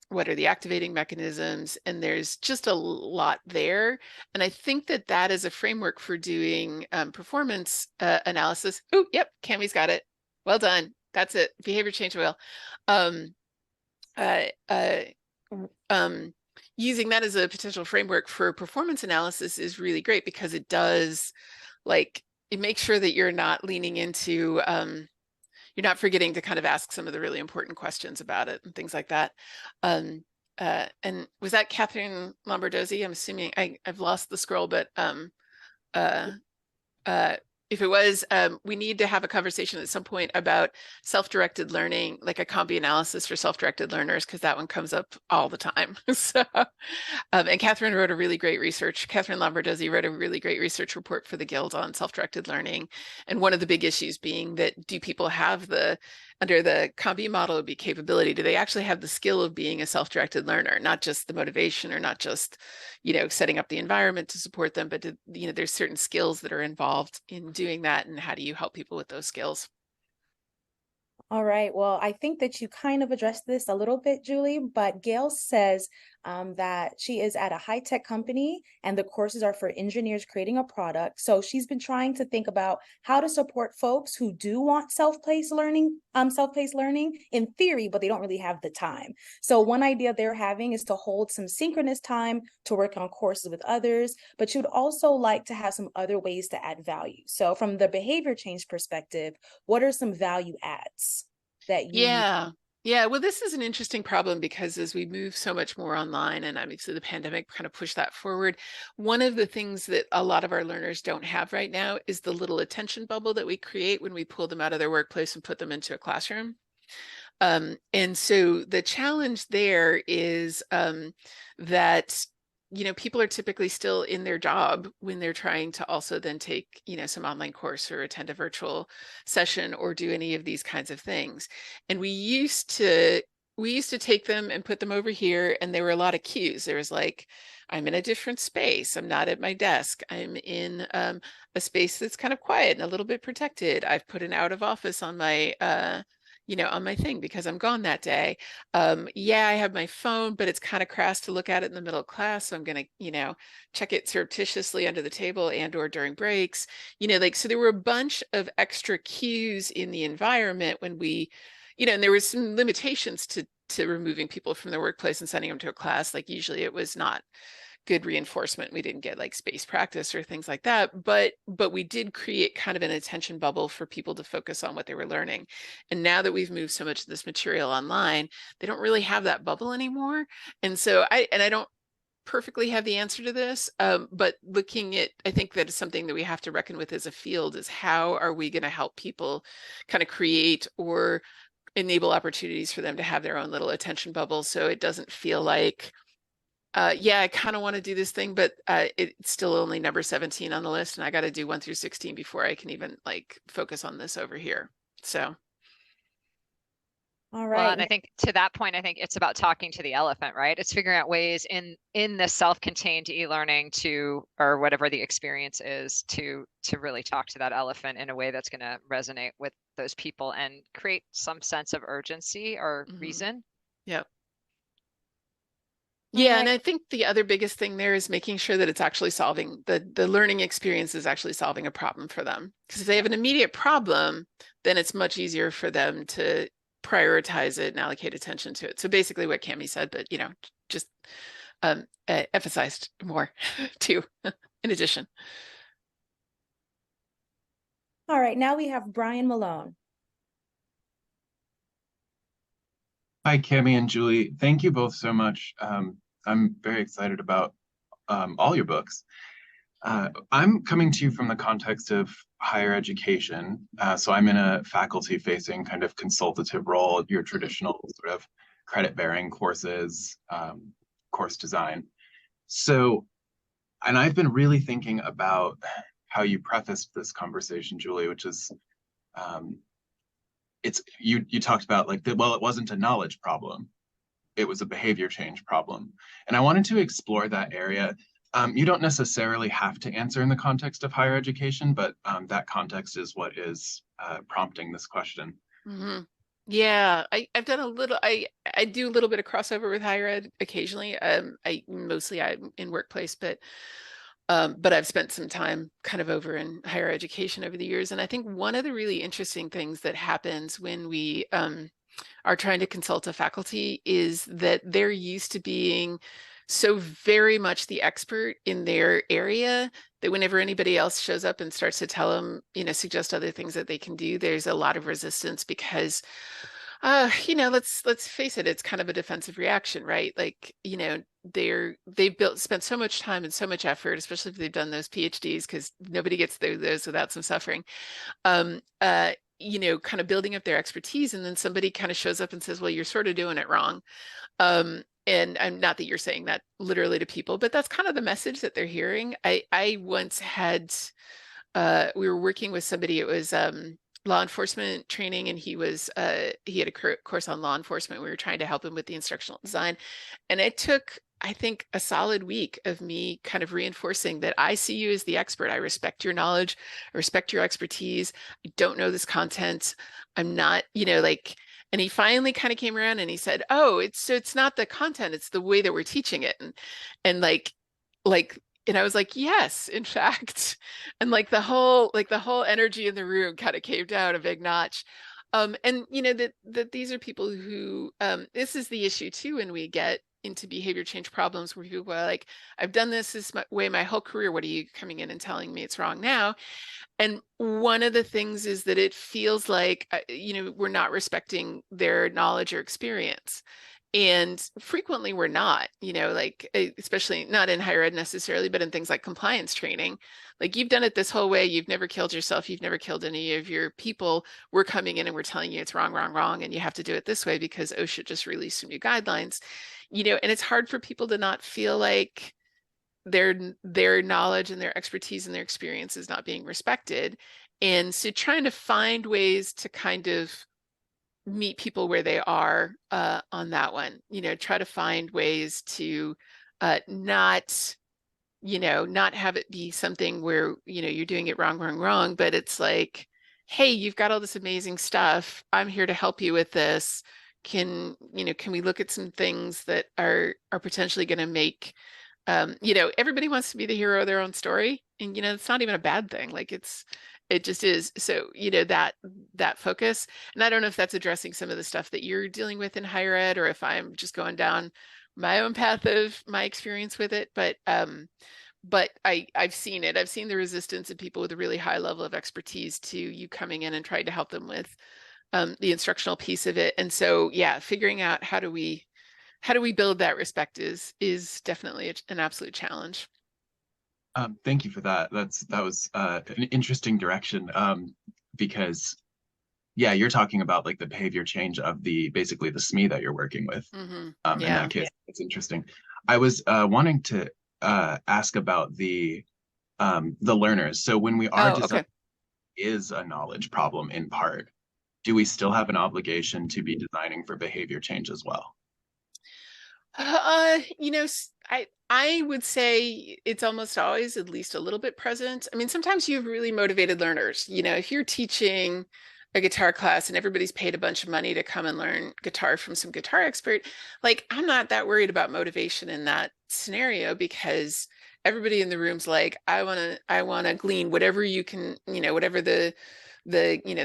what are the activating mechanisms? And there's just a lot there. And I think that is a framework for doing performance analysis. Oh, yep, Cammy's got it. Well done. That's it. Behavior change wheel. Using that as a potential framework for performance analysis is really great, because it does, it makes sure that you're not leaning into, you're not forgetting to kind of ask some of the really important questions about it and things like that. And was that Catherine Lombardozzi? I'm assuming I've lost the scroll, but if it was, we need to have a conversation at some point about self-directed learning, like a COM-B analysis for self-directed learners, because that one comes up all the time. So, and Catherine Lombardozzi wrote a really great research report for the Guild on self-directed learning. And one of the big issues being that, do people have under the COM-B model would be capability, do they actually have the skill of being a self-directed learner, not just the motivation, or not just, setting up the environment to support them, but there's certain skills that are involved in doing that, and how do you help people with those skills? All right. Well, I think that you kind of addressed this a little bit, Julie, but Gail says, that she is at a high-tech company and the courses are for engineers creating a product. So she's been trying to think about how to support folks who do want self-paced learning in theory, but they don't really have the time. So one idea they're having is to hold some synchronous time to work on courses with others, but you would also like to have some other ways to add value. So from the behavior change perspective, what are some value adds that you Yeah. Yeah, well, this is an interesting problem because as we move so much more online, and obviously the pandemic kind of pushed that forward, one of the things that a lot of our learners don't have right now is the little attention bubble that we create when we pull them out of their workplace and put them into a classroom. And so the challenge there is that people are typically still in their job when they're trying to also then take, some online course or attend a virtual session or do any of these kinds of things. And we used to take them and put them over here, and there were a lot of cues. There was like, I'm in a different space. I'm not at my desk. I'm in a space that's kind of quiet and a little bit protected. I've put an out of office on my on my thing because I'm gone that day. Yeah, I have my phone, but it's kind of crass to look at it in the middle of class. So I'm going to, check it surreptitiously under the table and or during breaks, so there were a bunch of extra cues in the environment when we, and there was some limitations to removing people from their workplace and sending them to a class. Like usually it was not good reinforcement. We didn't get like space practice or things like that, but we did create kind of an attention bubble for people to focus on what they were learning. And now that we've moved so much of this material online, they don't really have that bubble anymore. And so I don't perfectly have the answer to this, but I think that is something that we have to reckon with as a field, is how are we going to help people kind of create or enable opportunities for them to have their own little attention bubble, so it doesn't feel like I kind of want to do this thing, but it's still only number 17 on the list, and I got to do 1 through 16 before I can even like focus on this over here. So. All Well, right. and I think to that point, I think it's about talking to the elephant, right? It's figuring out ways in the self-contained e-learning or whatever the experience is, to really talk to that elephant in a way that's going to resonate with those people and create some sense of urgency or reason. Yep. Yeah, and I think the other biggest thing there is making sure that it's actually solving the learning experience is actually solving a problem for them. Because if they have an immediate problem, then it's much easier for them to prioritize it and allocate attention to it. So basically what Cammy said, but just emphasized more too, in addition. All right, now we have Brian Malone. Hi, Cammy and Julie. Thank you both so much. I'm very excited about all your books. I'm coming to you from the context of higher education. So I'm in a faculty-facing kind of consultative role, your traditional sort of credit-bearing courses, course design. So, and I've been really thinking about how you prefaced this conversation, Julie, which is, you talked about like, it wasn't a knowledge problem. It was a behavior change problem. And I wanted to explore that area. You don't necessarily have to answer in the context of higher education, but that context is what is prompting this question. Mm-hmm. Yeah, I've done a little, I do a little bit of crossover with higher ed occasionally. I'm in workplace, but I've spent some time kind of over in higher education over the years. And I think one of the really interesting things that happens when we are trying to consult a faculty is that they're used to being so very much the expert in their area that whenever anybody else shows up and starts to tell them, suggest other things that they can do, there's a lot of resistance because, let's face it, it's kind of a defensive reaction, right? Like, they've spent so much time and so much effort, especially if they've done those PhDs, because nobody gets through those without some suffering. Kind of building up their expertise, and then somebody kind of shows up and says, well, you're sort of doing it wrong. And I'm not that you're saying that literally to people, but that's kind of the message that they're hearing. I once had, we were working with somebody, it was law enforcement training, and he had a course on law enforcement. We were trying to help him with the instructional design. And it took, I think, a solid week of me kind of reinforcing that I see you as the expert. I respect your knowledge, I respect your expertise. I don't know this content. I'm not, And he finally kind of came around and he said, oh, it's not the content, it's the way that we're teaching it. And like, and I was like, yes, in fact. And like the whole energy in the room kind of came down a big notch. And you know, that these are people who, this is the issue too, when we get into behavior change problems where people are like, I've done this way my whole career. What are you coming in and telling me it's wrong now? And one of the things is that it feels like, you know, we're not respecting their knowledge or experience. And frequently we're not, you know, like, especially not in higher ed necessarily, but in things like compliance training. Like, you've done it this whole way. You've never killed yourself. You've never killed any of your people. We're coming in and we're telling you it's wrong, wrong, wrong. And you have to do it this way because OSHA just released some new guidelines, you know, and it's hard for people to not feel like their knowledge and their expertise and their experience is not being respected. And so trying to find ways to kind of meet people where they are on that one, you know, try to find ways to not, you know, not have it be something where, you know, you're doing it wrong, wrong, wrong, but it's like, hey, you've got all this amazing stuff. I'm here to help you with this. Can we look at some things that are potentially going to make, you know, everybody wants to be the hero of their own story. And, you know, it's not even a bad thing. Like, it just is. So, you know, that focus. And I don't know if that's addressing some of the stuff that you're dealing with in higher ed, or if I'm just going down my own path of my experience with it. But I've seen it. I've seen the resistance of people with a really high level of expertise to you coming in and trying to help them with the instructional piece of it. And so, yeah, figuring out how do we build that respect is definitely an absolute challenge. Thank you for that. That was an interesting direction, because yeah, you're talking about like the behavior change of basically the SME that you're working with. In that case, it's interesting. I was wanting to ask about the learners. So when we are designing, is a knowledge problem in part, do we still have an obligation to be designing for behavior change as well? You know, I would say it's almost always at least a little bit present. I mean, sometimes you have really motivated learners. You know, if you're teaching a guitar class and everybody's paid a bunch of money to come and learn guitar from some guitar expert, like, I'm not that worried about motivation in that scenario, because everybody in the room's like, I want to glean whatever you can, you know, whatever the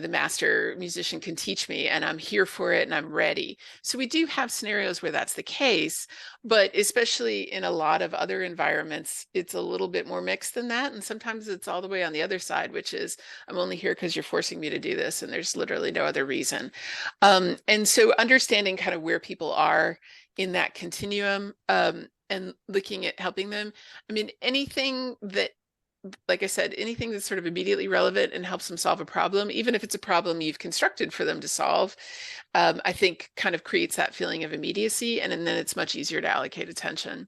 master musician can teach me, and I'm here for it and I'm ready. So we do have scenarios where that's the case, but especially in a lot of other environments, it's a little bit more mixed than that. And sometimes it's all the way on the other side, which is, I'm only here because you're forcing me to do this, and there's literally no other reason. And so understanding kind of where people are in that continuum, and looking at helping them. I mean, anything that, like I said, anything that's sort of immediately relevant and helps them solve a problem, even if it's a problem you've constructed for them to solve, I think kind of creates that feeling of immediacy, and then it's much easier to allocate attention.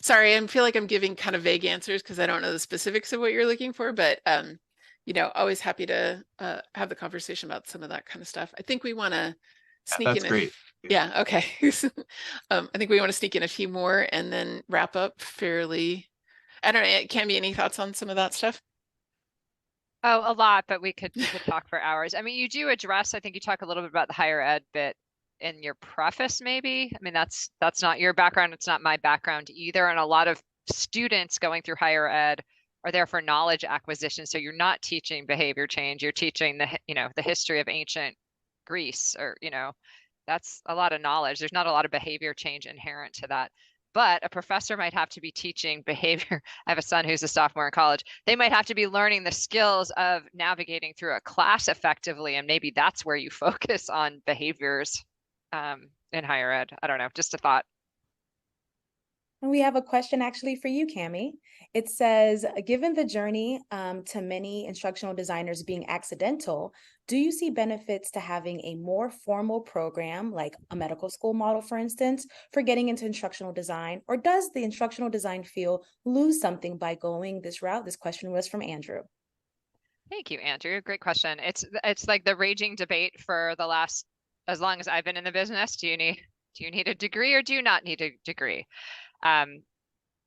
Sorry, I feel like I'm giving kind of vague answers because I don't know the specifics of what you're looking for, but you know, always happy to have the conversation about some of that kind of stuff. I think we want to sneak that's in. Great. Yeah, okay. I think we want to sneak in a few more and then wrap up fairly. I don't know, Cammy, any thoughts on some of that stuff? Oh, a lot, but we could talk for hours. I mean, you do address, I think you talk a little bit about the higher ed bit in your preface, maybe. I mean, that's not your background. It's not my background either. And a lot of students going through higher ed are there for knowledge acquisition. So you're not teaching behavior change. You're teaching the history of ancient Greece, or, that's a lot of knowledge. There's not a lot of behavior change inherent to that. But a professor might have to be teaching behavior. I have a son who's a sophomore in college. They might have to be learning the skills of navigating through a class effectively. And maybe that's where you focus on behaviors in higher ed. I don't know, just a thought. And we have a question actually for you, Cammy. It says, given the journey to many instructional designers being accidental, do you see benefits to having a more formal program, like a medical school model, for instance, for getting into instructional design? Or does the instructional design field lose something by going this route? This question was from Andrew. Thank you, Andrew. Great question. It's like the raging debate for the last, as long as I've been in the business. Do you need a degree or do you not need a degree?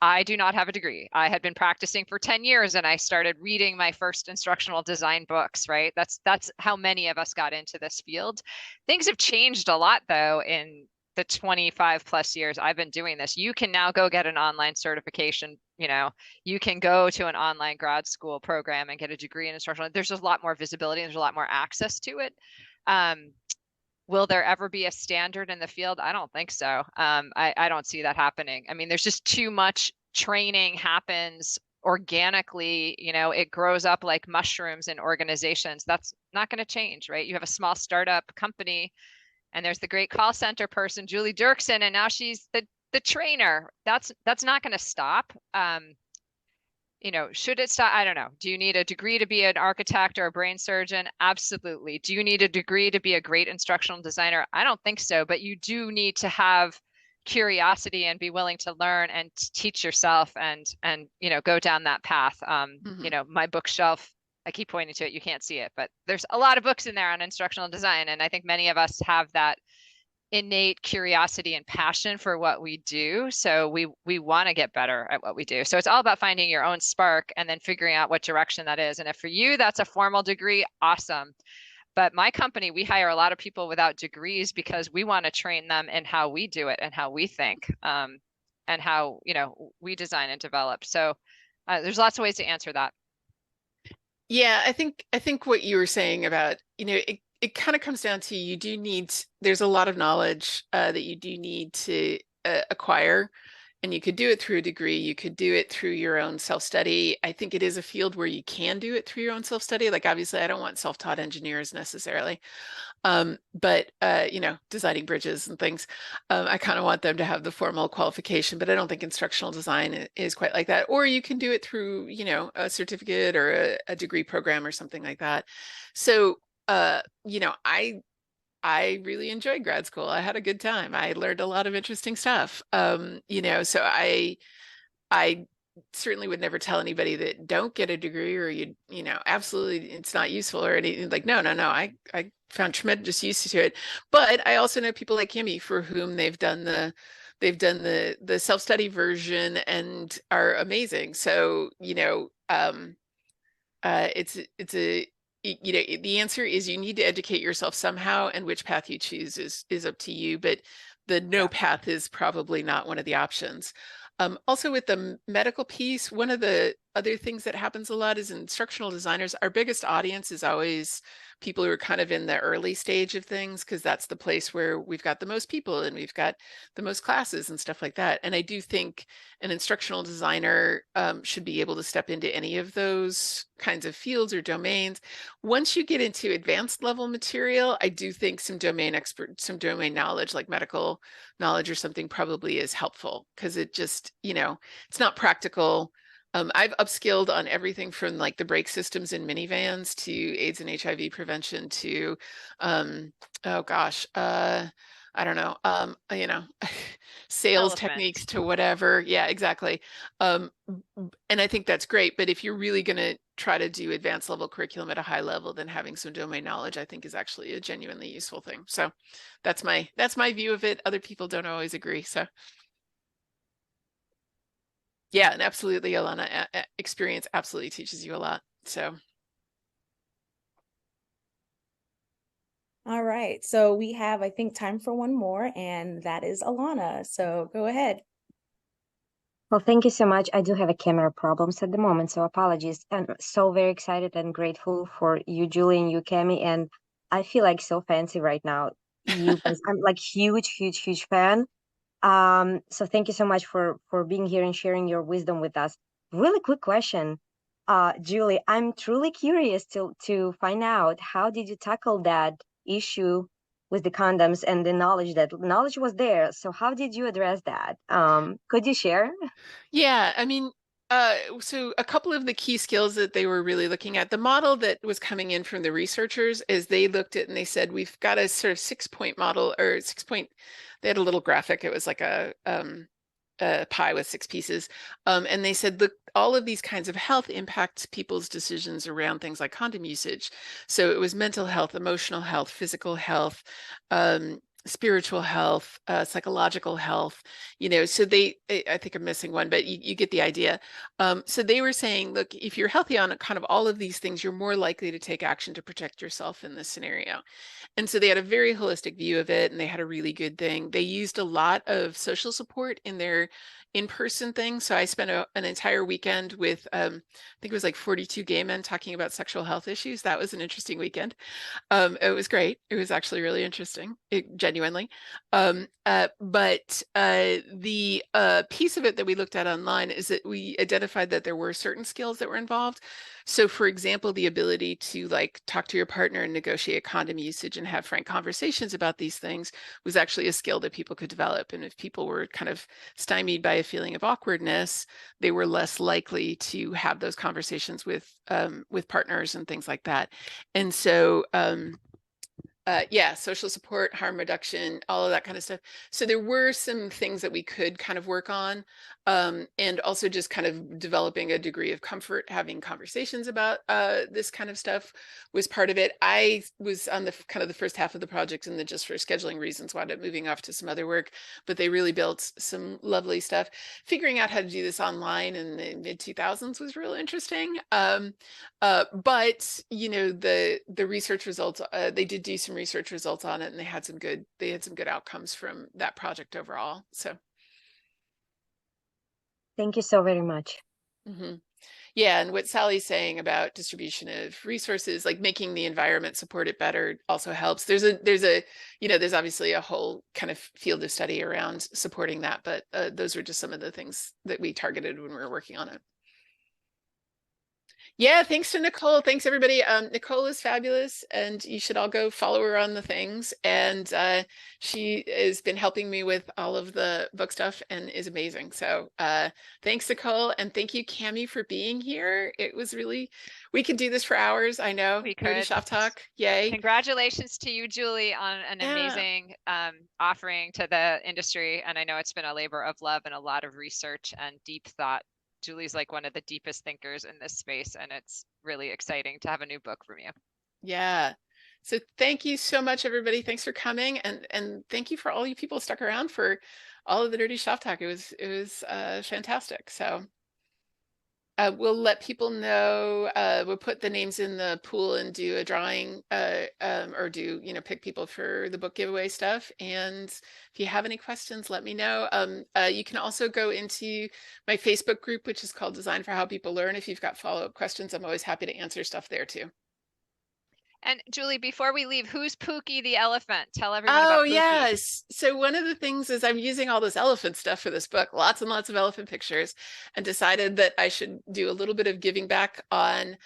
I do not have a degree. I had been practicing for 10 years and I started reading my first instructional design books, right? That's how many of us got into this field. Things have changed a lot though in the 25 plus years I've been doing this. You can now go get an online certification, you can go to an online grad school program and get a degree in instructional. There's a lot more visibility, and there's a lot more access to it. Will there ever be a standard in the field? I don't think so. I don't see that happening. I mean, there's just too much training happens organically, it grows up like mushrooms in organizations. That's not going to change, right? You have a small startup company and there's the great call center person, Julie Dirksen, and now she's the trainer. That's not going to stop. Should it stop? I don't know. Do you need a degree to be an architect or a brain surgeon? Absolutely. Do you need a degree to be a great instructional designer? I don't think so, but you do need to have curiosity and be willing to learn and teach yourself and go down that path. My bookshelf, I keep pointing to it, you can't see it, but there's a lot of books in there on instructional design. And I think many of us have that innate curiosity and passion for what we do. So we want to get better at what we do. So it's all about finding your own spark and then figuring out what direction that is. And if for you, that's a formal degree, awesome. But my company, we hire a lot of people without degrees because we want to train them in how we do it and how we think, and how, we design and develop. So there's lots of ways to answer that. Yeah, I think what you were saying about, it kind of comes down to there's a lot of knowledge that you do need to acquire, and you could do it through a degree. You could do it through your own self-study. I think it is a field where you can do it through your own self-study. Like, obviously, I don't want self-taught engineers necessarily, but designing bridges and things, I kind of want them to have the formal qualification, but I don't think instructional design is quite like that. Or you can do it through, a certificate or a degree program or something like that. So I really enjoyed grad school. I had a good time. I learned a lot of interesting stuff. So I certainly would never tell anybody that don't get a degree or absolutely it's not useful or anything. Like, no. I found tremendous use to it. But I also know people like Cammy for whom they've done the self-study version and are amazing. So, the answer is you need to educate yourself somehow, and which path you choose is up to you, but the no path is probably not one of the options. Also with the medical piece, one of the other things that happens a lot is instructional designers, our biggest audience is always people who are kind of in the early stage of things, because that's the place where we've got the most people and we've got the most classes and stuff like that. And I do think an instructional designer should be able to step into any of those kinds of fields or domains. Once you get into advanced level material, I do think some domain knowledge, like medical knowledge or something, probably is helpful, because it just, it's not practical. I've upskilled on everything from like the brake systems in minivans to AIDS and HIV prevention to, I don't know, sales techniques to whatever. Yeah, exactly. And I think that's great. But if you're really going to try to do advanced level curriculum at a high level, then having some domain knowledge, I think, is actually a genuinely useful thing. So that's my view of it. Other people don't always agree. So. Yeah, and absolutely, Alana, experience absolutely teaches you a lot. So. All right. So we have, I think, time for one more, and that is Alana. So go ahead. Well, thank you so much. I do have a camera problems at the moment, so apologies. I'm so very excited and grateful for you, Julie, and you, Cammy, and I feel like so fancy right now. You guys, I'm like huge fan. So thank you so much for being here and sharing your wisdom with us. Really quick question, Julie, I'm truly curious to find out, how did you tackle that issue with the condoms and the knowledge was there? So how did you address that? Could you share? Yeah, I mean, so a couple of the key skills that they were really looking at, the model that was coming in from the researchers, is they looked at and they said, we've got a sort of 6-point model, or 6-point, they had a little graphic. It was like a pie with 6 pieces. And they said, look, all of these kinds of health impact people's decisions around things like condom usage. So it was mental health, emotional health, physical health, spiritual health, psychological health, so I think I'm missing one, but you get the idea. So they were saying, look, if you're healthy on kind of all of these things, you're more likely to take action to protect yourself in this scenario. And so they had a very holistic view of it, and they had a really good thing. They used a lot of social support in their in-person thing. So I spent an entire weekend with, I think it was like 42 gay men talking about sexual health issues. That was an interesting weekend. It was great. It was actually really interesting, genuinely. But the piece of it that we looked at online is that we identified that there were certain skills that were involved. So, for example, the ability to like talk to your partner and negotiate condom usage and have frank conversations about these things was actually a skill that people could develop. And if people were kind of stymied by a feeling of awkwardness, they were less likely to have those conversations with partners and things like that. And so, yeah, social support, harm reduction, all of that kind of stuff. So there were some things that we could kind of work on, and also just kind of developing a degree of comfort, having conversations about this kind of stuff was part of it. I was on the kind of the first half of the project, and then just for scheduling reasons wound up moving off to some other work, but they really built some lovely stuff. Figuring out how to do this online in the mid 2000s was really interesting. But the research results, they did do some research results on it, and they had some good outcomes from that project overall. So Thank you so very much. Yeah, and what Sally's saying about distribution of resources, like making the environment support it better, also helps. There's obviously a whole kind of field of study around supporting that, but those were just some of the things that we targeted when we were working on it. Yeah, thanks to Nicole. Thanks, everybody. Nicole is fabulous, and you should all go follow her on the things. And she has been helping me with all of the book stuff and is amazing. So thanks, Nicole. And thank you, Cammy, for being here. It was really, we could do this for hours. I know. We Nerdy could. Shop Talk. Yay. Congratulations to you, Julie, on an amazing offering to the industry. And I know it's been a labor of love and a lot of research and deep thought. Julie's like one of the deepest thinkers in this space, and it's really exciting to have a new book from you. Yeah. So thank you so much, everybody. Thanks for coming, and thank you for all you people stuck around for all of the Nerdy Shop Talk. It was fantastic. So we'll let people know. We'll put the names in the pool and do a drawing, or do pick people for the book giveaway stuff. And if you have any questions, let me know. You can also go into my Facebook group, which is called Design for How People Learn. If you've got follow-up questions, I'm always happy to answer stuff there too. And Julie, before we leave, who's Pookie the elephant? Tell everyone about Pookie. Oh, yes. So one of the things is I'm using all this elephant stuff for this book, lots and lots of elephant pictures, and decided that I should do a little bit of giving back on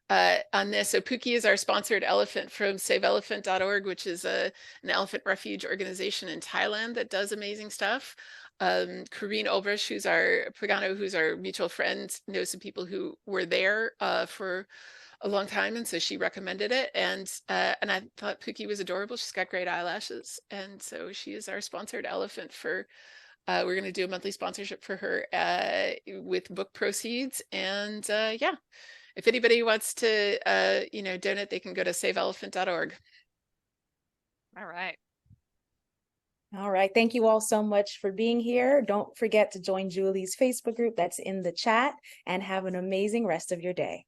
this. So Pookie is our sponsored elephant from saveelephant.org, which is an elephant refuge organization in Thailand that does amazing stuff. Corrine Olbrich, who's our mutual friend, knows some people who were there for a long time, and so she recommended it, and I thought Pookie was adorable. She's got great eyelashes, and so she is our sponsored elephant for we're going to do a monthly sponsorship for her with book proceeds. And yeah, if anybody wants to donate, they can go to saveelephant.org. All right. All right. Thank you all so much for being here. Don't forget to join Julie's Facebook group that's in the chat, and have an amazing rest of your day.